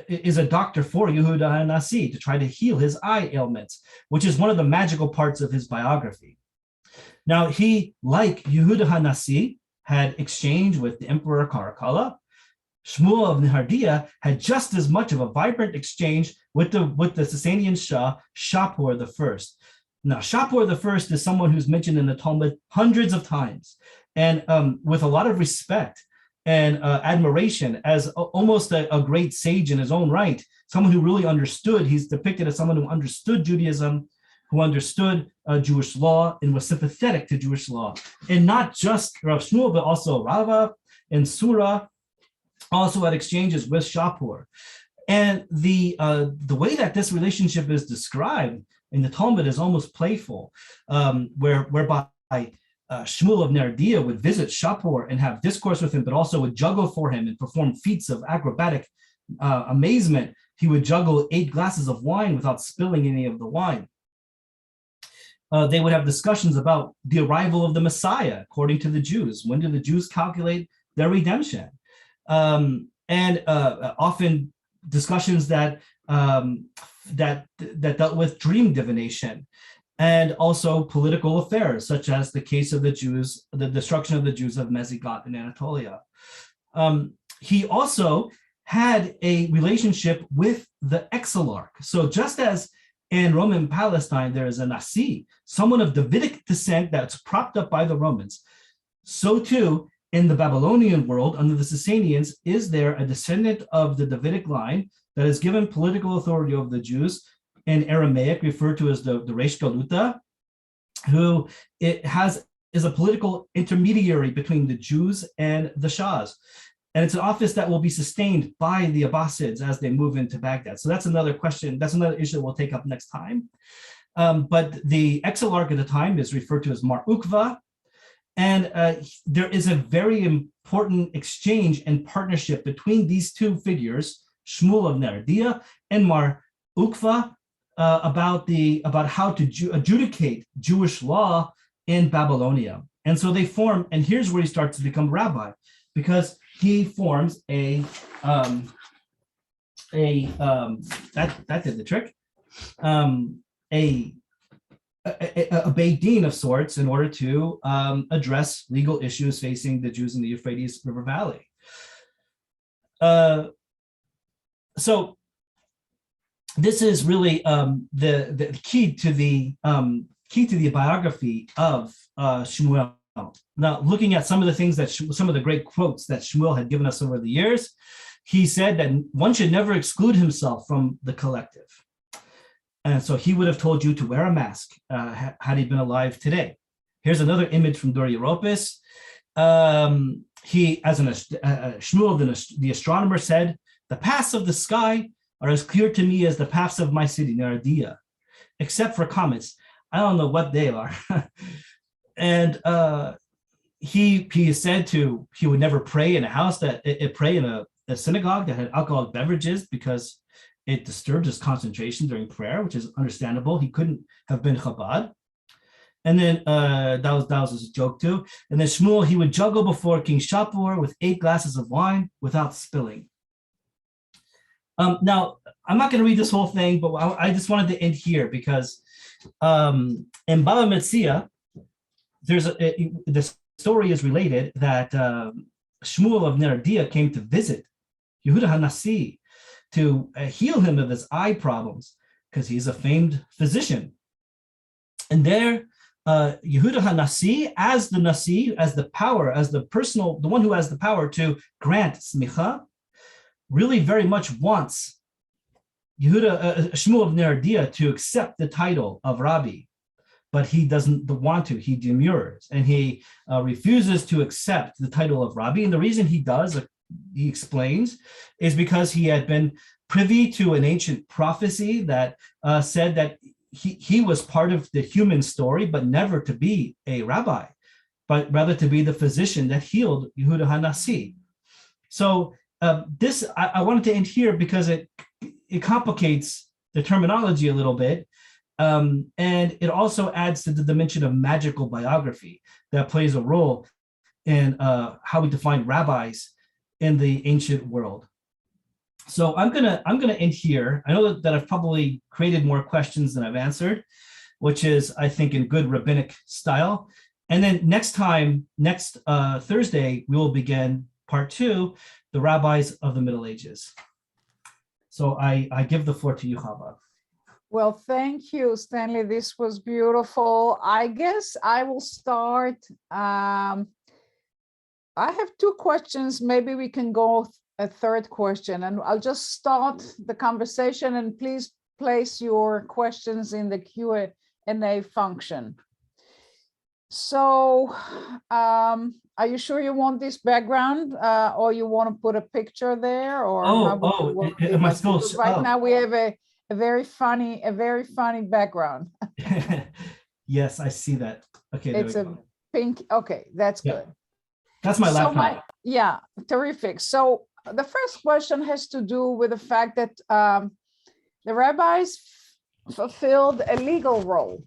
is a doctor for Yehuda Hanasi to try to heal his eye ailments, which is one of the magical parts of his biography. Now, he, like Yehuda Hanasi, had exchange with the Emperor Caracalla. Shmuel of Nehardea had just as much of a vibrant exchange with the Sasanian Shah, Shapur I. Now, Shapur I is someone who's mentioned in the Talmud hundreds of times, and with a lot of respect and admiration as almost a great sage in his own right, someone who really understood. He's depicted as someone who understood Judaism, who understood Jewish law and was sympathetic to Jewish law. And not just Rav Shmuel, but also Rava and Surah also had exchanges with Shapur. And the way that this relationship is described in the Talmud is almost playful, whereby Shmuel of Nehardea would visit Shapur and have discourse with him, but also would juggle for him and perform feats of acrobatic amazement. He would juggle 8 glasses of wine without spilling any of the wine. They would have discussions about the arrival of the Messiah, according to the Jews. When do the Jews calculate their redemption? And often discussions that dealt with dream divination, and also political affairs, such as the case of the Jews, the destruction of the Jews of Mezigot in Anatolia. He also had a relationship with the exilarch. So just as in Roman Palestine, there is a Nasi, someone of Davidic descent that's propped up by the Romans, so too in the Babylonian world, under the Sasanians, is there a descendant of the Davidic line that is given political authority over the Jews, in Aramaic referred to as the Resh Galuta, who is a political intermediary between the Jews and the Shahs. And it's an office that will be sustained by the Abbasids as they move into Baghdad. So that's another question. That's another issue that we'll take up next time. But the exilarch at the time is referred to as Mar Ukva. And there is a very important exchange and partnership between these two figures, Shmuel of Nehardea and Mar Ukva, about how to adjudicate Jewish law in Babylonia. And so they form, and here's where he starts to become rabbi, because he forms that did the trick, a Beit Din of sorts in order to address legal issues facing the Jews in the Euphrates River Valley. So this is really the key to the biography of Shmuel. Now, looking at some of the things some of the great quotes that Shmuel had given us over the years, he said that one should never exclude himself from the collective. And so he would have told you to wear a mask had he been alive today. Here's another image from Dor Europos. Shmuel, the astronomer, said, "The paths of the sky are as clear to me as the paths of my city, Nehardea, except for comets. I don't know what they are." And he is said to, he would never pray in a house pray in a synagogue that had alcoholic beverages because it disturbed his concentration during prayer, which is understandable. He couldn't have been Chabad. And then that was a joke too. And then Shmuel, he would juggle before King Shapur with 8 glasses of wine without spilling. Now, I'm not going to read this whole thing, but I just wanted to end here because in Baba Metzia, the story is related that Shmuel of Nehardea came to visit Yehuda Hanasi to heal him of his eye problems because he's a famed physician. And there, Yehuda Hanasi, as the Nasi, as the power, as the one who has the power to grant smicha, really very much wants Shmuel of Nehardea to accept the title of Rabbi, but he doesn't want to. He demurs and he refuses to accept the title of Rabbi. And the reason he does, he explains, is because he had been privy to an ancient prophecy that said that he was part of the human story, but never to be a rabbi, but rather to be the physician that healed Yehuda Hanasi. So this, I wanted to end here because it complicates the terminology a little bit. And it also adds to the dimension of magical biography that plays a role in how we define rabbis in the ancient world. So I'm gonna end here. I know that I've probably created more questions than I've answered, which is, I think, in good rabbinic style. And then next Thursday, we will begin part 2, the rabbis of the Middle Ages. So I give the floor to you, Chava. Well, thank you, Stanley. This was beautiful. I guess I will start. I have 2 questions. Maybe we can go a third question, and I'll just start the conversation, and please place your questions in the Q&A function. So are you sure you want this background, or you want to put a picture there, or am I still, right now we have a very funny background. Yes, I see that. Okay, it's a pink. Okay, that's good. That's my laptop. Yeah, terrific. So the first question has to do with the fact that the rabbis fulfilled a legal role.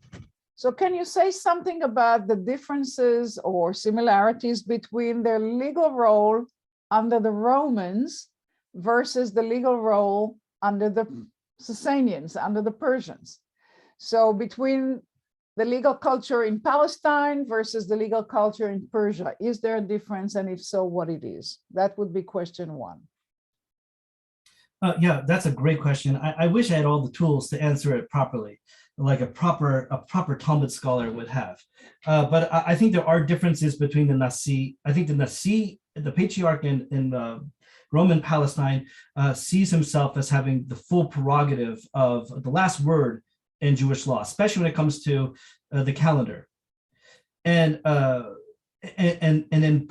So can you say something about the differences or similarities between their legal role under the Romans versus the legal role under the Sasanians, under the Persians? So between the legal culture in Palestine versus the legal culture in Persia, is there a difference? And if so, what it is? That would be question 1. Yeah, that's a great question. I wish I had all the tools to answer it properly, like a proper Talmud scholar would have. But I think there are differences between the Nasi. I think the Nasi, the patriarch in Roman Palestine, sees himself as having the full prerogative of the last word in Jewish law, especially when it comes to the calendar. And in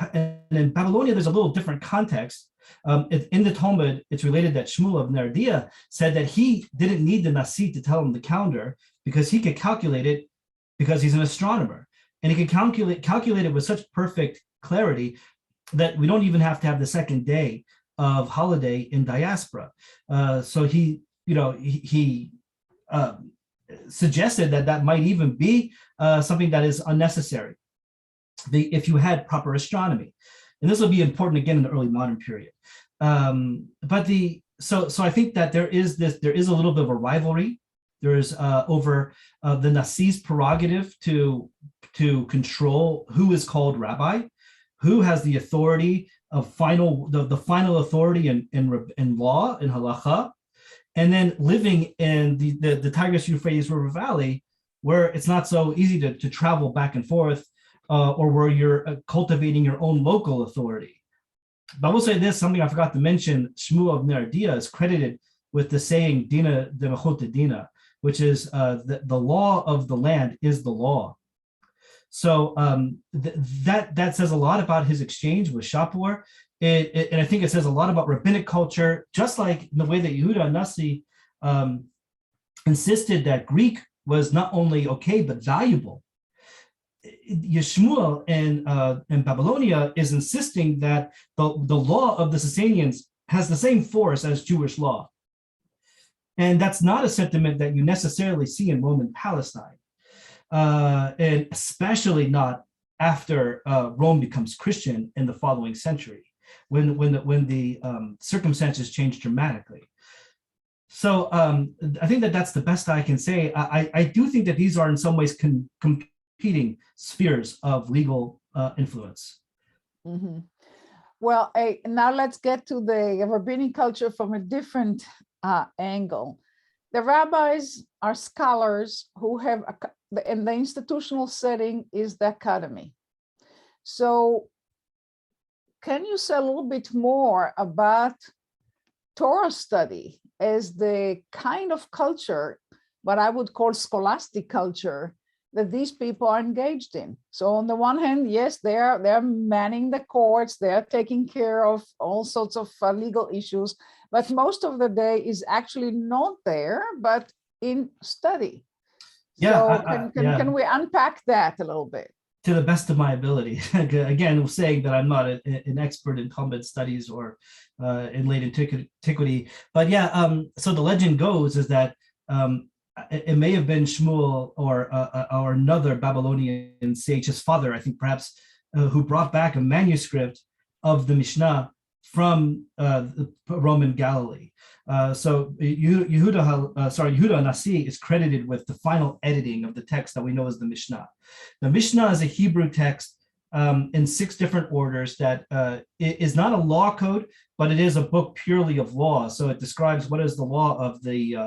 Babylonia, there's a little different context. In the Talmud, it's related that Shmuel of Nehardea said that he didn't need the Nasi to tell him the calendar because he could calculate it because he's an astronomer. And he could calculate it with such perfect clarity that we don't even have to have the second day of holiday in diaspora. So he suggested that might even be something that is unnecessary if you had proper astronomy. And this will be important again in the early modern period. So I think that there is a little bit of a rivalry. There's over the Nasi's prerogative to control who is called rabbi, who has the authority of the final authority in law, in halacha, and then living in the Tigris-Euphrates River Valley, where it's not so easy to travel back and forth, or where you're cultivating your own local authority. But I will say this, something I forgot to mention, Shmuel of Nehardea is credited with the saying, Dina de Mechot Dina, which is the law of the land is the law. So that says a lot about his exchange with Shapur. And I think it says a lot about rabbinic culture, just like the way that Yehuda and Hanasi insisted that Greek was not only okay, but valuable. Shmuel in Babylonia is insisting that the law of the Sasanians has the same force as Jewish law. And that's not a sentiment that you necessarily see in Roman Palestine, and especially not after Rome becomes Christian in the following century, when the circumstances change dramatically. So I think that's the best I can say. I do think that these are in some ways competing spheres of legal influence. Mm-hmm. Well, now let's get to the rabbinic culture from a different angle. The rabbis are scholars who have, in the institutional setting is the academy. So can you say a little bit more about Torah study as the kind of culture, what I would call scholastic culture, that these people are engaged in? So on the one hand, yes, they're manning the courts, they're taking care of all sorts of legal issues, but most of the day is actually not there, but in study. Yeah. So can we unpack that a little bit? To the best of my ability. Again, saying that I'm not an expert in Talmud studies or in late antiquity, but yeah. So the legend goes is that it may have been Shmuel or another Babylonian sage, his father, I think perhaps, who brought back a manuscript of the Mishnah from the Roman Galilee. So Yehuda Hanasi is credited with the final editing of the text that we know as the Mishnah. The Mishnah is a Hebrew text in 6 different orders that is not a law code, but it is a book purely of law. So it describes what is the law of the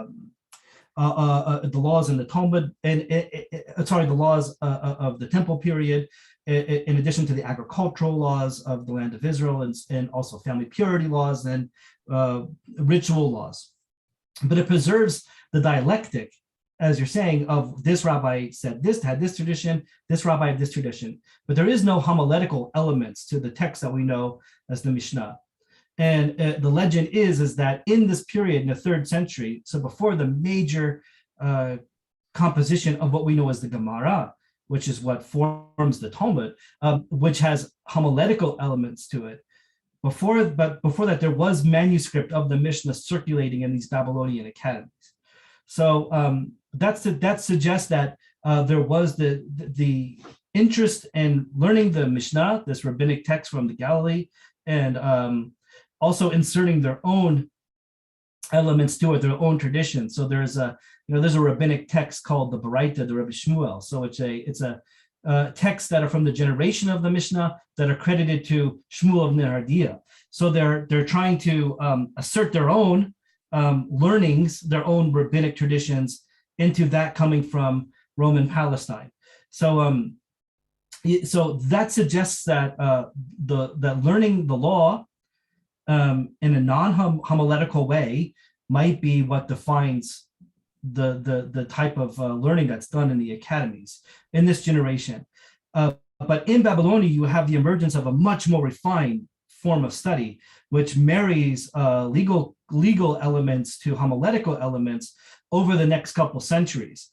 laws in the Talmud, and the laws of the temple period, in addition to the agricultural laws of the land of Israel, and also family purity laws and ritual laws. But it preserves the dialectic, as you're saying, of this rabbi said this, had this tradition, this rabbi had this tradition. But there is no homiletical elements to the text that we know as the Mishnah. And the legend is that in this period, in the 3rd century, so before the major composition of what we know as the Gemara, which is what forms the Talmud, which has homiletical elements to it. Before that, there was manuscript of the Mishnah circulating in these Babylonian academies. So that suggests that there was the interest in learning the Mishnah, this rabbinic text from the Galilee, and also inserting their own elements to it, their own tradition. So there's a rabbinic text called the Baraita, the Rebbe Shmuel. So it's a texts that are from the generation of the Mishnah that are credited to Shmuel of Nehardea. So they're trying to assert their own learnings, their own rabbinic traditions into that coming from Roman Palestine. So that suggests that that learning the law in a non-homiletical way might be what defines the type of learning that's done in the academies in this generation. But in Babylonia, you have the emergence of a much more refined form of study, which marries legal elements to homiletical elements over the next couple centuries.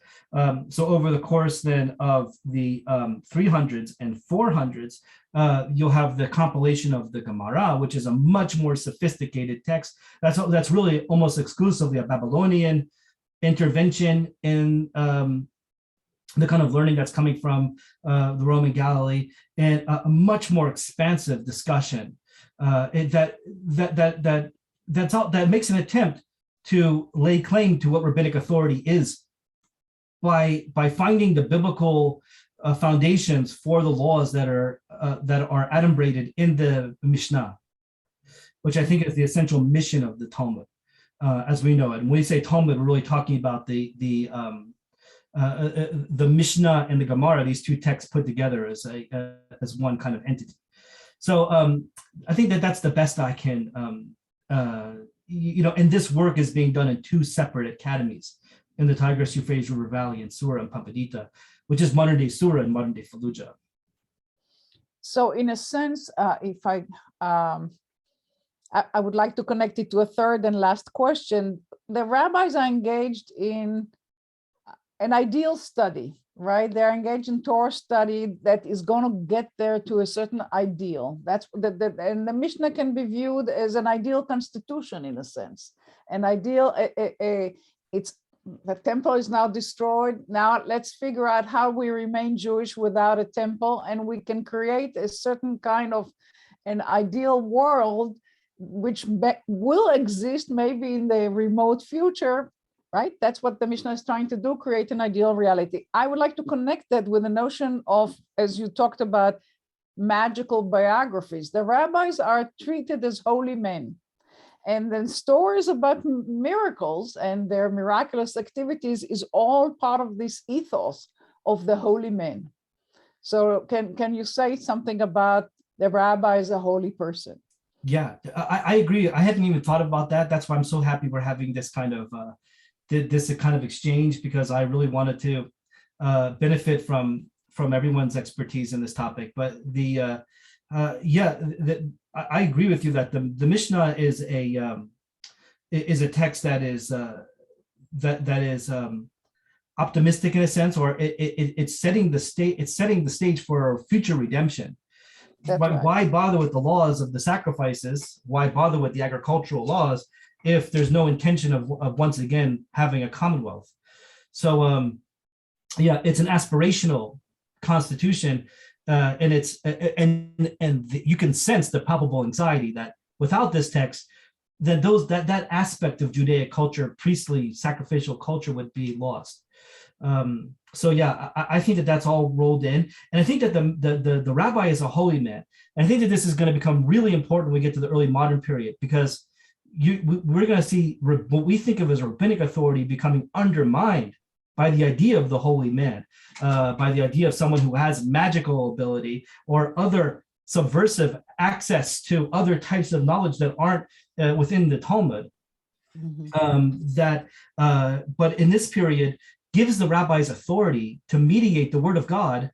So over the course then of the 300s and 400s, you'll have the compilation of the Gemara, which is a much more sophisticated text. That's really almost exclusively a Babylonian intervention in the kind of learning that's coming from the Roman Galilee, and a much more expansive discussion that makes an attempt to lay claim to what rabbinic authority is by finding the biblical foundations for the laws that are adumbrated in the Mishnah, which I think is the essential mission of the Talmud, as we know it. And when we say Talmud, we're really talking about the Mishnah and the Gemara, these two texts put together as one kind of entity. So I think that's the best I can, and this work is being done in 2 separate academies in the Tigris-Euphrates River Valley in Sura and Papadita, which is modern-day Sura and modern-day Fallujah. So in a sense, if I would like to connect it to a third and last question, the rabbis are engaged in an ideal study, right? They're engaged in Torah study that is going to get there to a certain ideal. That's and the Mishnah can be viewed as an ideal constitution in a sense. An ideal, it's the temple is now destroyed. Now let's figure out how we remain Jewish without a temple, and we can create a certain kind of an ideal world which will exist maybe in the remote future, right? That's what the Mishnah is trying to do, create an ideal reality. I would like to connect that with the notion of, as you talked about, magical biographies. The rabbis are treated as holy men. And then stories about miracles and their miraculous activities is all part of this ethos of the holy men. So can you say something about the rabbi as a holy person? Yeah, I agree. I hadn't even thought about that. That's why I'm so happy we're having this kind of exchange, because I really wanted to benefit from everyone's expertise in this topic. But I agree with you that the Mishnah is a text that is optimistic in a sense, or it's setting the stage for future redemption. Why bother with the laws of the sacrifices? Why bother with the agricultural laws if there's no intention of once again having a commonwealth? So yeah, it's an aspirational constitution, and it's you can sense the palpable anxiety that without this text, that aspect of Judaic culture, priestly sacrificial culture, would be lost. So yeah, I think that that's all rolled in, and I think that the rabbi is a holy man. And I think that this is going to become really important when we get to the early modern period, because we're going to see what we think of as rabbinic authority becoming undermined by the idea of the holy man, by the idea of someone who has magical ability or other subversive access to other types of knowledge that aren't within the Talmud. But in this period, gives the rabbis authority to mediate the word of God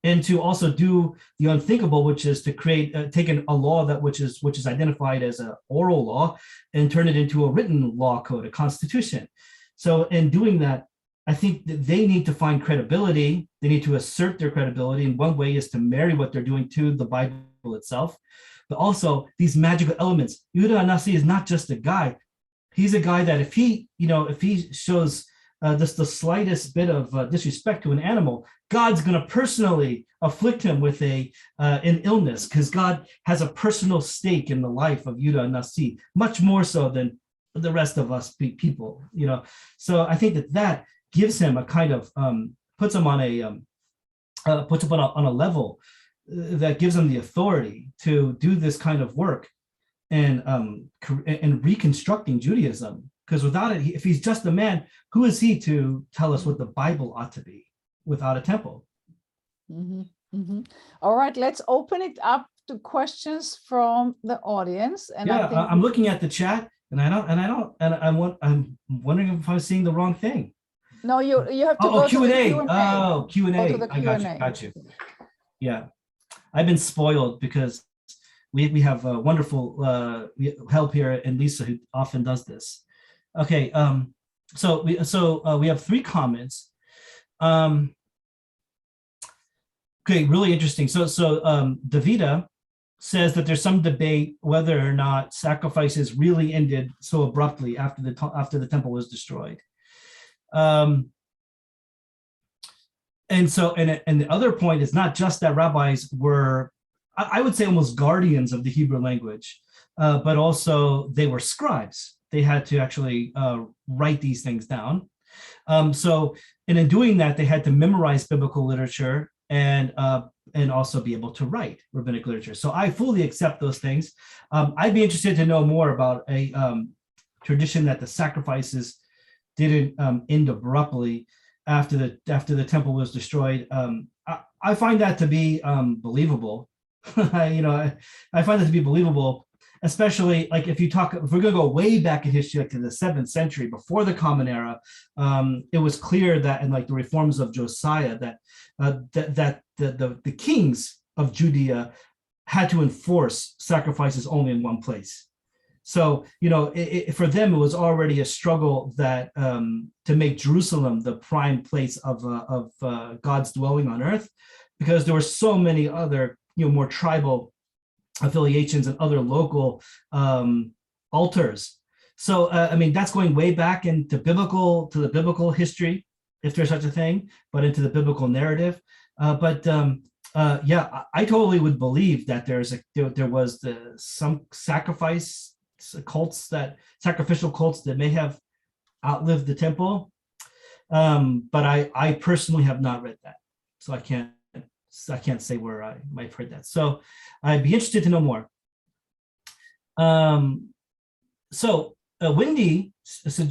and to also do the unthinkable, which is to create, take a law which is identified as an oral law and turn it into a written law code, a constitution. So in doing that, I think that they need to find credibility. They need to assert their credibility. And one way is to marry what they're doing to the Bible itself, but also these magical elements. Yehudah ha-Nasi is not just a guy. He's a guy that if he shows the slightest bit of disrespect to an animal, God's going to personally afflict him with an illness, because God has a personal stake in the life of Yehudah ha-Nasi, much more so than the rest of us people. So I think that gives him a kind of puts him on a level that gives him the authority to do this kind of work and reconstructing Judaism. Because without it, if he's just a man, who is he to tell us what the Bible ought to be without a temple? All right, let's open it up to questions from the audience. And yeah, I'm looking at the chat, and I'm wondering if I'm seeing the wrong thing. No, you have to go Q&A. to the Q&A. Oh, Q&A. I Q&A. got you. Yeah, I've been spoiled because we have wonderful help here, and Lisa, who often does this. Okay, so we have 3 comments. Okay, really interesting. So Davida says that there's some debate whether or not sacrifices really ended so abruptly after the temple was destroyed. And the other point is not just that rabbis were, I would say, almost guardians of the Hebrew language, but also they were scribes. They had to actually write these things down. So in doing that, they had to memorize biblical literature and also be able to write rabbinic literature. So I fully accept those things. I'd be interested to know more about a tradition that the sacrifices didn't end abruptly after the temple was destroyed. I find that to be believable. I find that to be believable, especially like if we're going to go way back in history, like to the 7th century before the Common Era. It was clear that in like the reforms of Josiah that the kings of Judea had to enforce sacrifices only in one place. So, for them, it was already a struggle that to make Jerusalem the prime place of God's dwelling on earth, because there were so many other, more tribal affiliations and other local altars. So, that's going way back into the biblical history, if there's such a thing, but into the biblical narrative. Yeah, I totally would believe that there was some sacrificial cults that may have outlived the temple, but I personally have not read that, so I can't say where I might have heard that. So I'd be interested to know more. Wendy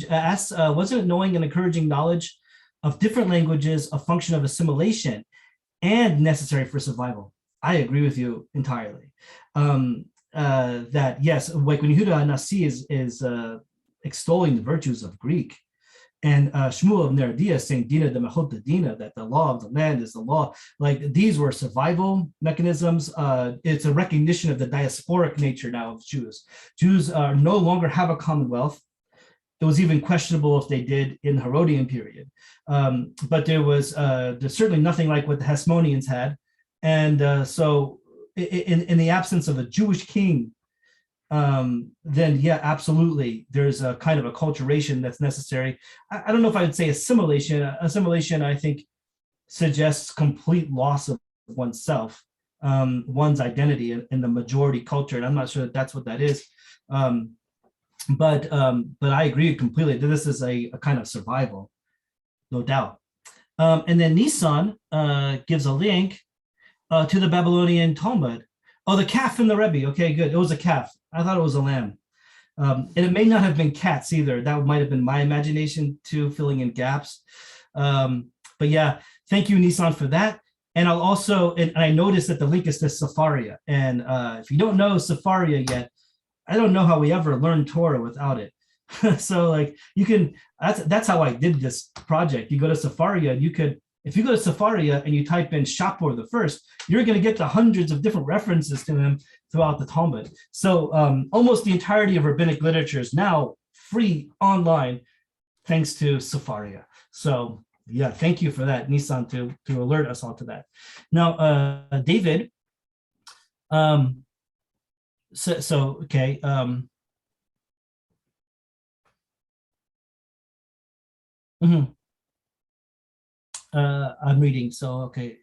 asks, wasn't knowing and encouraging knowledge of different languages a function of assimilation and necessary for survival? I agree with you entirely. That yes, like when Yehudah ha-Nasi is extolling the virtues of Greek, and Shmuel of Nehardea saying Dina de Mechot Dina, that the law of the land is the law. Like these were survival mechanisms. It's a recognition of the diasporic nature now of Jews. Jews no longer have a commonwealth. It was even questionable if they did in the Herodian period. But there's certainly nothing like what the Hasmoneans had. And so in the absence of a Jewish king then yeah, absolutely, there's a kind of acculturation that's necessary. I don't know if I would say assimilation. Assimilation, I think, suggests complete loss of oneself, one's identity in the majority culture, and I'm not sure that that's what that is. But I agree completely that this is a kind of survival, no doubt. And then Nissan gives a link to the Babylonian Talmud. Oh, the calf in the Rebbe. Okay, good. It was a calf. I thought it was a lamb. And it may not have been cats either. That might have been my imagination too, filling in gaps. But yeah, thank you, Nissan, for that. And I'll also, and I noticed that the link is to Sepharia. And if you don't know Sepharia yet, I don't know how we ever learned Torah without it. So like you can, that's how I did this project. You go to Sepharia and you could, if you go to Sepharia and you type in Shapur the first, you're going to get to hundreds of different references to him throughout the Talmud. So almost the entirety of rabbinic literature is now free online, thanks to Sepharia. So yeah, thank you for that, Nissan, to alert us all to that. Now, David, okay. I'm reading, so okay.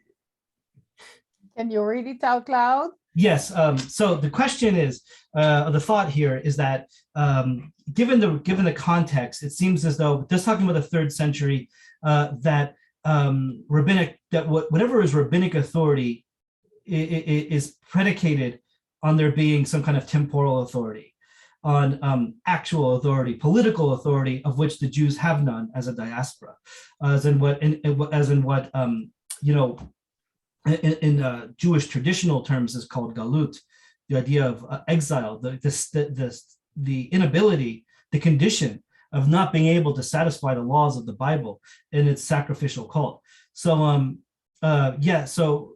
Can you read it out loud? Yes. So the question is, the thought here is that given the context, it seems as though just talking about the 3rd century, that whatever is rabbinic authority is predicated on there being some kind of temporal authority, on actual authority, political authority, of which the Jews have none as a diaspora, as in what in Jewish traditional terms is called galut, the idea of exile, the inability, the condition of not being able to satisfy the laws of the Bible in its sacrificial cult. So so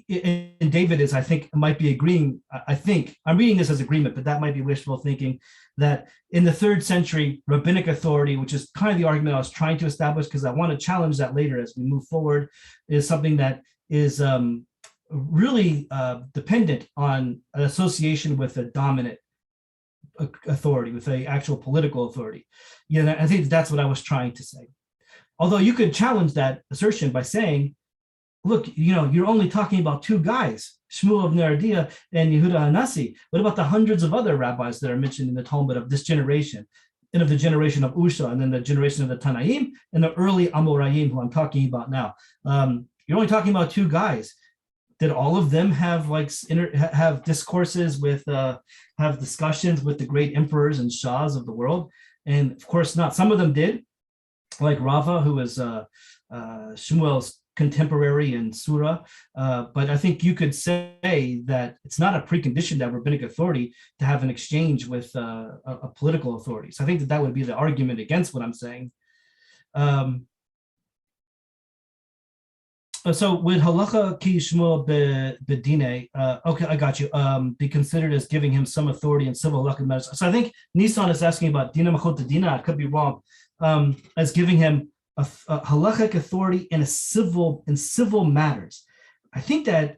and David is, I think, might be agreeing. I think I'm reading this as agreement, but that might be wishful thinking, that in the 3rd century, rabbinic authority, which is kind of the argument I was trying to establish, because I want to challenge that later as we move forward, is something that is really dependent on an association with a dominant authority, with an actual political authority. Yeah, I think that's what I was trying to say. Although you could challenge that assertion by saying, look, you're only talking about 2 guys, Shmuel of Nehardea and Yehuda Hanasi. What about the hundreds of other rabbis that are mentioned in the Talmud of this generation, and of the generation of Usha, and then the generation of the Tanaim, and the early Amoraim, who I'm talking about now? You're only talking about 2 guys. Did all of them have have discourses with, have discussions with the great emperors and shahs of the world? And of course not. Some of them did, like Rava, who was Shmuel's contemporary in Surah, but I think you could say that it's not a precondition to have rabbinic authority to have an exchange with a political authority. So I think that would be the argument against what I'm saying. So with halacha ki Shmuel bedine, okay, I got you. Be considered as giving him some authority in civil halachic matters. So I think Nissan is asking about dina machot dina. I could be wrong. As giving him a halachic authority in civil matters. I think that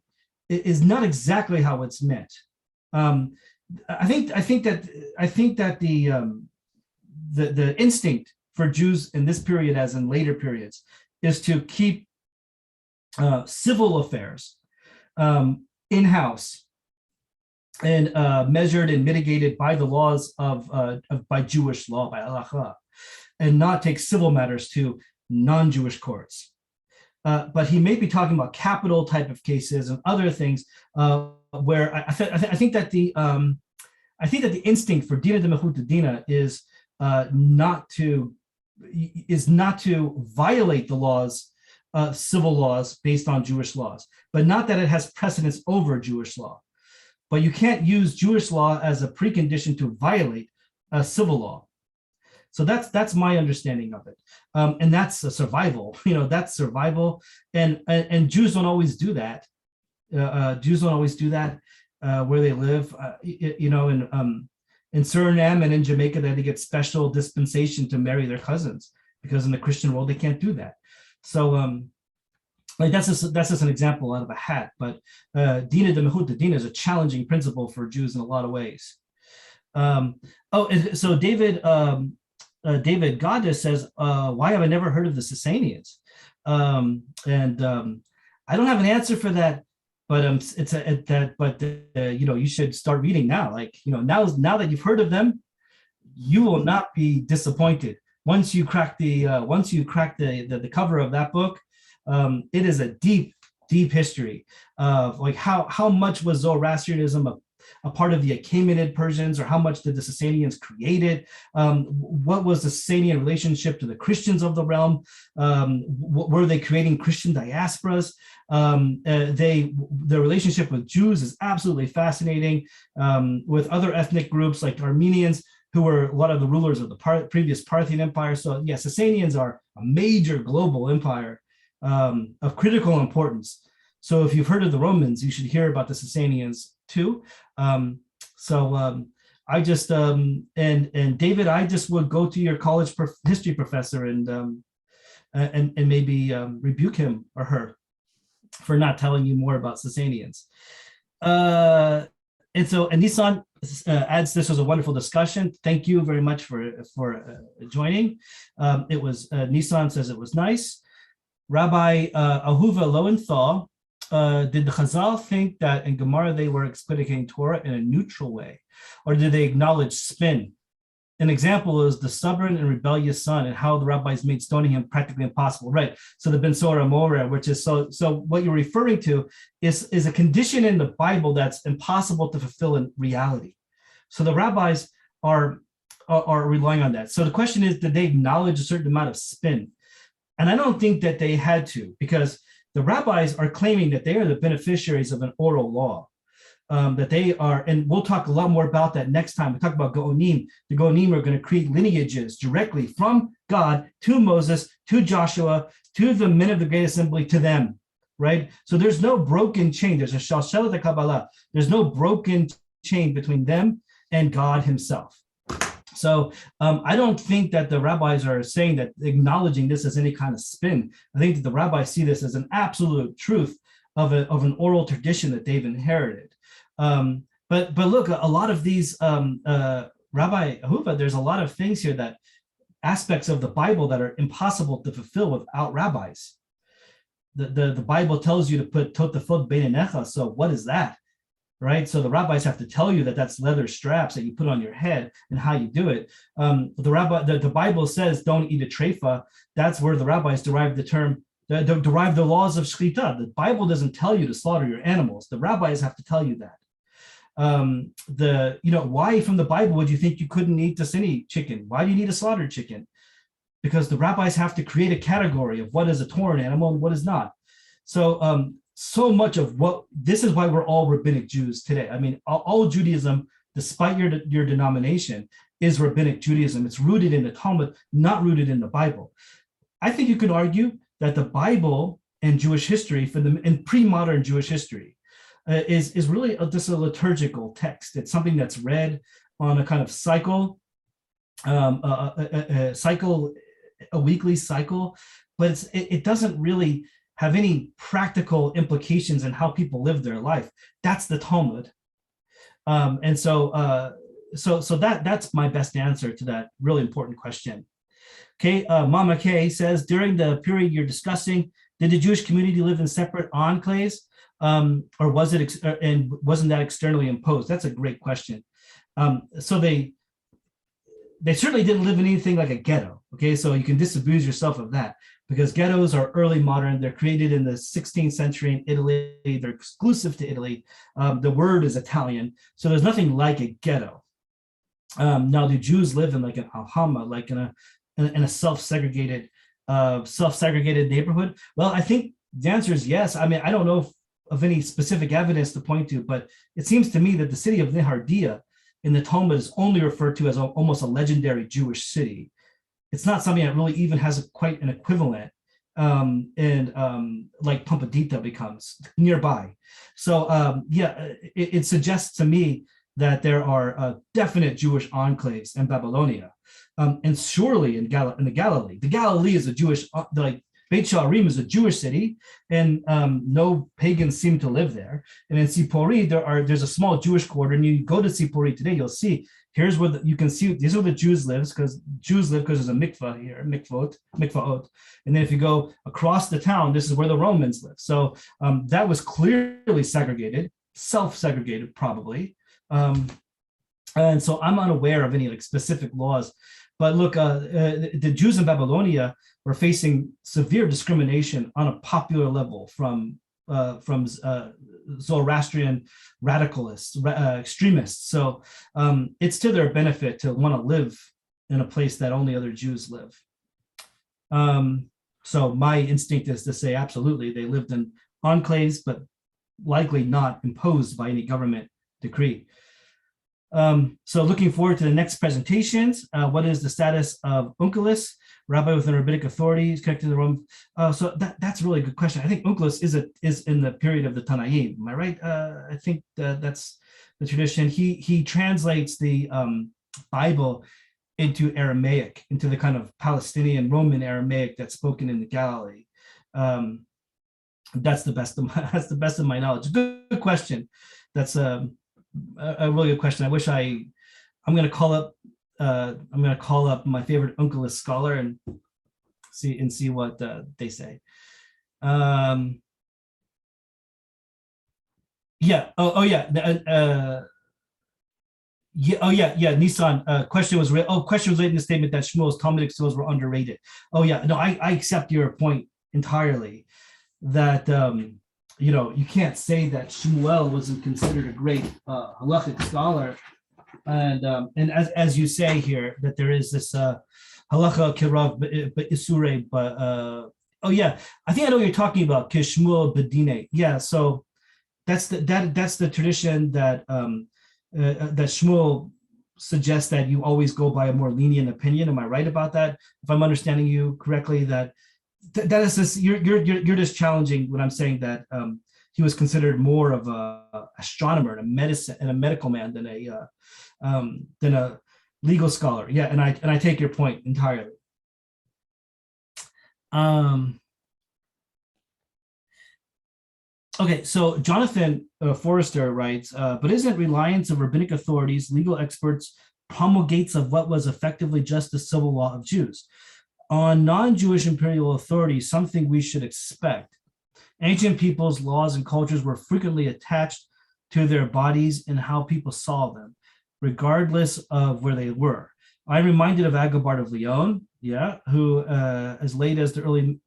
is not exactly how it's meant. I think that the instinct for Jews in this period, as in later periods, is to keep civil affairs in-house and measured and mitigated by the laws by Jewish law, by halacha, and not take civil matters to non-Jewish courts. But he may be talking about capital type of cases and other things where I think that the instinct for dina de mechut dina is not to violate the laws, civil laws based on Jewish laws, but not that it has precedence over Jewish law. But you can't use Jewish law as a precondition to violate civil law. So that's my understanding of it, and that's a survival. That's survival, and Jews don't always do that. Jews don't always do that where they live. In Suriname and in Jamaica, they had to get special dispensation to marry their cousins, because in the Christian world they can't do that. So that's just an example out of a hat. But dina de mechut dina is a challenging principle for Jews in a lot of ways. So David Goddess says, why have I never heard of the Sasanians? I don't have an answer for that, but you should start reading now. Like, now that you've heard of them, you will not be disappointed. Once you crack the cover of that book, it is a deep history of like how much was Zoroastrianism a part of the Achaemenid Persians, or how much did the Sasanians create it? What was the Sasanian relationship to the Christians of the realm? Were they creating Christian diasporas? The relationship with Jews is absolutely fascinating, with other ethnic groups like Armenians, who were a lot of the rulers of the previous Parthian Empire. So yeah, Sasanians are a major global empire of critical importance. So if you've heard of the Romans, you should hear about the Sasanians too. I just and David, I just would go to your college history professor and maybe rebuke him or her for not telling you more about Sasanians. And Nissan adds, this was a wonderful discussion. Thank you very much for joining. Nissan says it was nice. Rabbi Ahuva Lowenthal, did the Chazal think that in Gemara they were explicating Torah in a neutral way, or did they acknowledge spin? An example is the stubborn and rebellious son, and how the rabbis made stoning him practically impossible. Right. So the Ben Sora Moreh, which is so what you're referring to is a condition in the Bible that's impossible to fulfill in reality. So the rabbis are relying on that. So the question is, did they acknowledge a certain amount of spin? And I don't think that they had to, because the rabbis are claiming that they are the beneficiaries of an oral law, that they are, and we'll talk a lot more about that next time. We talk about Go'onim. The Go'onim are going to create lineages directly from God to Moses, to Joshua, to the men of the Great Assembly, to them, right? So there's no broken chain. There's a Shalshelet Kabbalah. There's no broken chain between them and God himself. So I don't think that the rabbis are saying that, acknowledging this as any kind of spin. I think that the rabbis see this as an absolute truth of an oral tradition that they've inherited. But look, a lot of these Rabbi Ahuva, there's a lot of things here, that aspects of the Bible that are impossible to fulfill without rabbis. The Bible tells you to put totafot beinenecha. So what is that? Right, so the rabbis have to tell you that that's leather straps that you put on your head, and how you do it. The Bible says don't eat a treifa. That's where the rabbis derive the term, derive the laws of shchita. The Bible doesn't tell you to slaughter your animals. The rabbis have to tell you that. Why from the Bible would you think you couldn't eat the sini chicken? Why do you need a slaughtered chicken? Because the rabbis have to create a category of what is a torn animal and what is not. So much of this is why we're all rabbinic Jews today. I mean, all Judaism, despite your denomination, is rabbinic Judaism. It's rooted in the Talmud, not rooted in the Bible. I think you could argue that the Bible and Jewish history, in pre-modern Jewish history, is really just a liturgical text. It's something that's read on a kind of cycle, a weekly cycle, but it doesn't really have any practical implications in how people live their life. That's the Talmud. That's my best answer to that really important question. Okay, Mama K says, during the period you're discussing, did the Jewish community live in separate enclaves, or wasn't that externally imposed? That's a great question. So they certainly didn't live in anything like a ghetto. Okay, so you can disabuse yourself of that, because ghettos are early modern. They're created in the 16th century in Italy. They're exclusive to Italy. The word is Italian, so there's nothing like a ghetto. Now, do Jews live in like an alhama, like in a self-segregated neighborhood? Well, I think the answer is yes. I mean, I don't know of any specific evidence to point to, but it seems to me that the city of Nehardea in the Talmud is only referred to as almost a legendary Jewish city. It's not something that really even has quite an equivalent, like Pompadita becomes nearby. So it suggests to me that there are definite Jewish enclaves in Babylonia, and surely in the Galilee. The Galilee is a Jewish, Beit Sha'arim is a Jewish city, and no pagans seem to live there. And in Sipori, there's a small Jewish quarter, and you go to Sipori today, you'll see here's where you can see these are where the Jews live because there's a mikvah here, mikvahot. And then if you go across the town, this is where the Romans live. So that was clearly segregated, self-segregated probably. And so I'm unaware of any like specific laws. But look, the Jews in Babylonia were facing severe discrimination on a popular level from Zoroastrian radicalists, extremists. So it's to their benefit to want to live in a place that only other Jews live. So my instinct is to say, absolutely, they lived in enclaves, but likely not imposed by any government decree. So looking forward to the next presentations. What is the status of Onkelos, rabbi within rabbinic authorities connected to the Rome? So that's a really good question. I think Onkelos is in the period of the Tanaim. Am I right? I think that's the tradition. He translates the Bible into Aramaic, into the kind of Palestinian Roman Aramaic that's spoken in the Galilee. That's the best of my knowledge. Good question. That's a really good question. I wish I'm going to call up my favorite Onkelos scholar and see what they say. Nissan, question was related to the statement that Shmuel's Talmudic skills were underrated. I accept your point entirely that you can't say that Shmuel wasn't considered a great halachic scholar, and as you say here that there is this halacha kirav isure, but I think I know what you're talking about, kishmuel bedine. Yeah, so that's the tradition that that Shmuel suggests that you always go by a more lenient opinion. Am I right about that? If I'm understanding you correctly, that is this, you're just challenging what I'm saying, that he was considered more of a astronomer and a medical man than a legal scholar. Yeah, and I take your point entirely. Okay, so Jonathan Forrester writes, but isn't reliance of rabbinic authorities, legal experts, promulgates of what was effectively just the civil law of Jews on non-Jewish imperial authority something we should expect? Ancient peoples' laws and cultures were frequently attached to their bodies and how people saw them, regardless of where they were. I'm reminded of Agobard of Lyon, who as late as the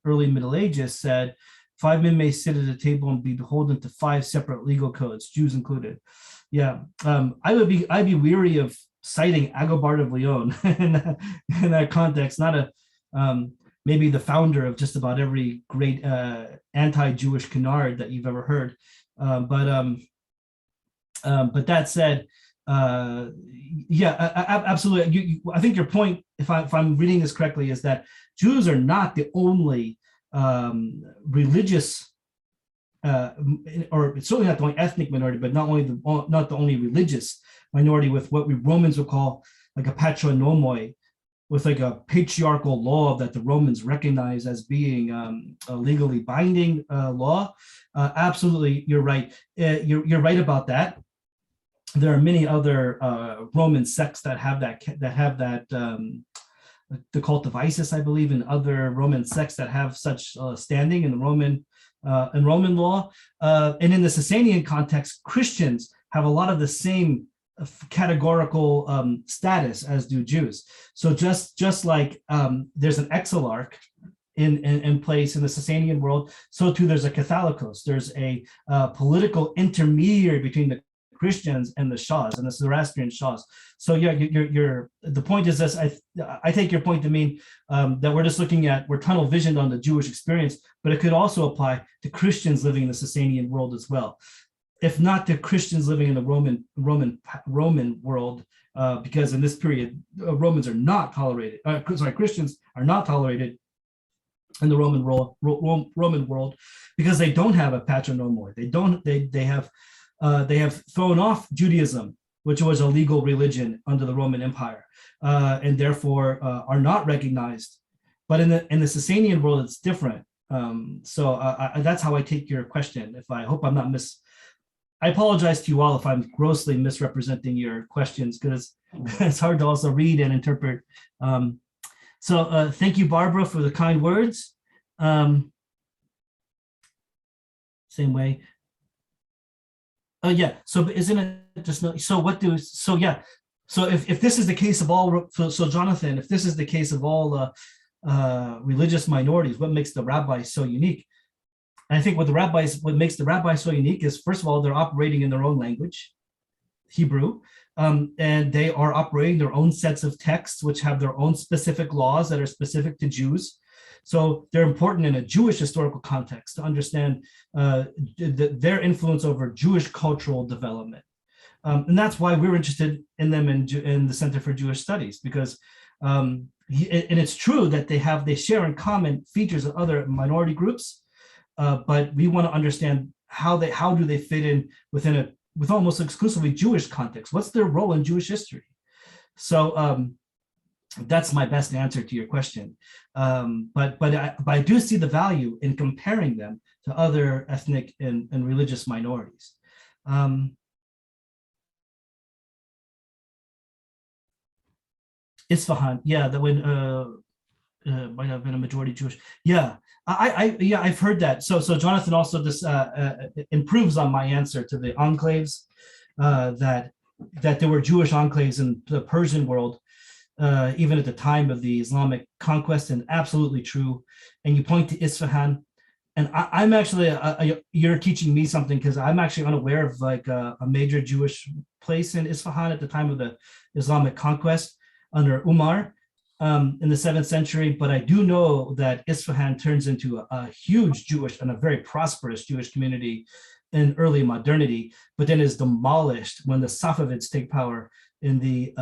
early Middle Ages said, 5 men may sit at a table and be beholden to 5 separate legal codes, Jews included. I'd be weary of citing Agobard of Lyon in that context, not maybe the founder of just about every great anti-Jewish canard that you've ever heard. But that said, absolutely. I think your point, if I'm reading this correctly, is that Jews are not the only religious, or it's certainly not the only ethnic minority, but not the only religious minority with what we Romans would call like a patronomoi, with like a patriarchal law that the Romans recognize as being a legally binding law. Absolutely, you're right. You're right about that. There are many other Roman sects that have that. The cult of Isis, I believe, and other Roman sects that have such standing in the Roman law. And in the Sasanian context, Christians have a lot of the same categorical status as do Jews. So just like there's an exilarch in place in the Sasanian world, so too there's a Catholicos. There's a political intermediary between the Christians and the Shahs and the Zoroastrian Shahs. So the point is this, I take your point to mean that we're tunnel visioned on the Jewish experience, but it could also apply to Christians living in the Sasanian world as well. If not to Christians living in the Roman world, because in this period, Romans are not tolerated. Christians are not tolerated in the Roman world because they don't have a patronomoi. They have thrown off Judaism, which was a legal religion under the Roman Empire, and therefore are not recognized. But in the Sasanian world, it's different. So that's how I take your question. I hope I'm not I apologize to you all if I'm grossly misrepresenting your questions, because it's hard to also read and interpret. So thank you, Barbara, for the kind words. Same way. Oh yeah. So isn't it just so? What do so? Yeah. So if this is the case of all, so Jonathan, if this is the case of all religious minorities, what makes the rabbis so unique? And I think what makes the rabbis so unique is, first of all, they're operating in their own language, Hebrew, and they are operating their own sets of texts, which have their own specific laws that are specific to Jews. So they're important in a Jewish historical context to understand their influence over Jewish cultural development. And that's why we're interested in them in the Center for Jewish Studies, because and it's true that they share in common features of other minority groups, but we want to understand how do they fit in with almost exclusively Jewish context. What's their role in Jewish history? So that's my best answer to your question. But I do see the value in comparing them to other ethnic and religious minorities. Isfahan, yeah, that would might have been a majority Jewish. Yeah, I've heard that. So Jonathan also improves on my answer to the enclaves, that there were Jewish enclaves in the Persian world, even at the time of the Islamic conquest, and absolutely true. And you point to Isfahan, and I'm actually you're teaching me something, because I'm actually unaware of like a major Jewish place in Isfahan at the time of the Islamic conquest under Umar in the 7th century, but I do know that Isfahan turns into a huge Jewish and a very prosperous Jewish community in early modernity, but then is demolished when the Safavids take power in the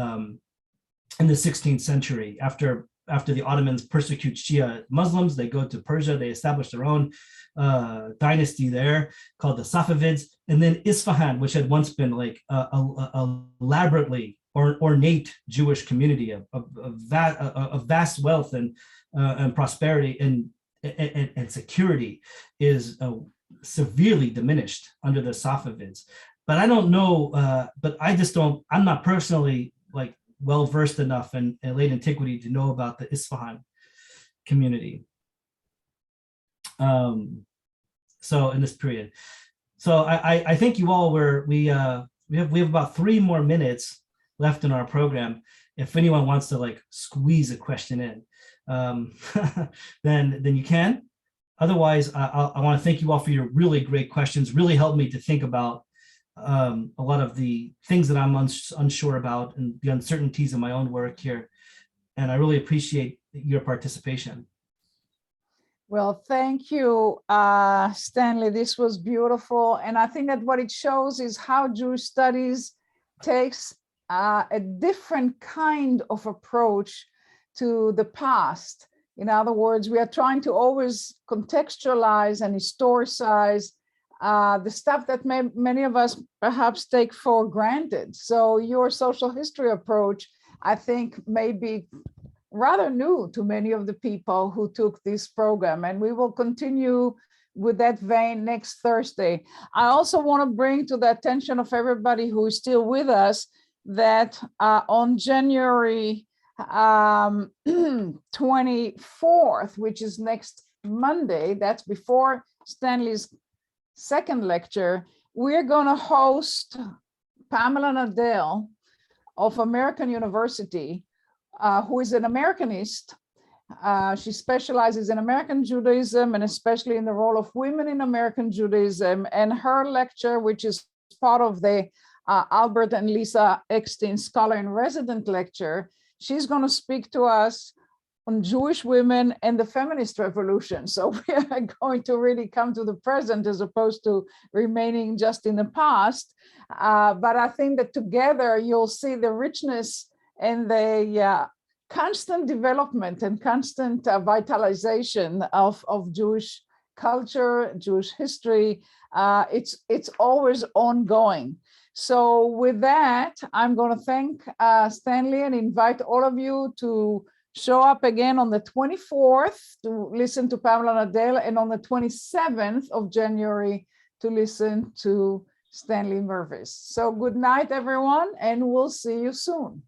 16th century. After the Ottomans persecute Shia Muslims, they go to Persia, they establish their own dynasty there called the Safavids, and then Isfahan, which had once been like a elaborately ornate Jewish community of vast wealth and prosperity and security, is severely diminished under the Safavids. But I don't know, but I'm not personally like well versed enough in late antiquity to know about the Isfahan community. So in this period, so I think you all we have about 3 more minutes left in our program. If anyone wants to like squeeze a question in, then you can. Otherwise, I want to thank you all for your really great questions. Really helped me to think about a lot of the things that I'm unsure about and the uncertainties in my own work here. And I really appreciate your participation. Well, thank you, Stanley. This was beautiful. And I think that what it shows is how Jewish studies takes a different kind of approach to the past. In other words, we are trying to always contextualize and historicize the stuff that many of us perhaps take for granted. So your social history approach, I think, may be rather new to many of the people who took this program, and we will continue with that vein next Thursday. I also want to bring to the attention of everybody who is still with us that on January 24th, which is next Monday, that's before Stanley's second lecture, we're going to host Pamela Nadell of American University, who is an Americanist. She specializes in American Judaism and especially in the role of women in American Judaism. And her lecture, which is part of the Albert and Lisa Eckstein Scholar in Resident lecture, she's going to speak to us on Jewish women and the feminist revolution. So we are going to really come to the present as opposed to remaining just in the past. But I think that together you'll see the richness and the constant development and constant vitalization of Jewish culture, Jewish history. It's always ongoing. So with that, I'm going to thank Stanley and invite all of you to show up again on the 24th to listen to Pamela Nadell, and on the 27th of January to listen to Stanley Mervis. So good night, everyone, and we'll see you soon.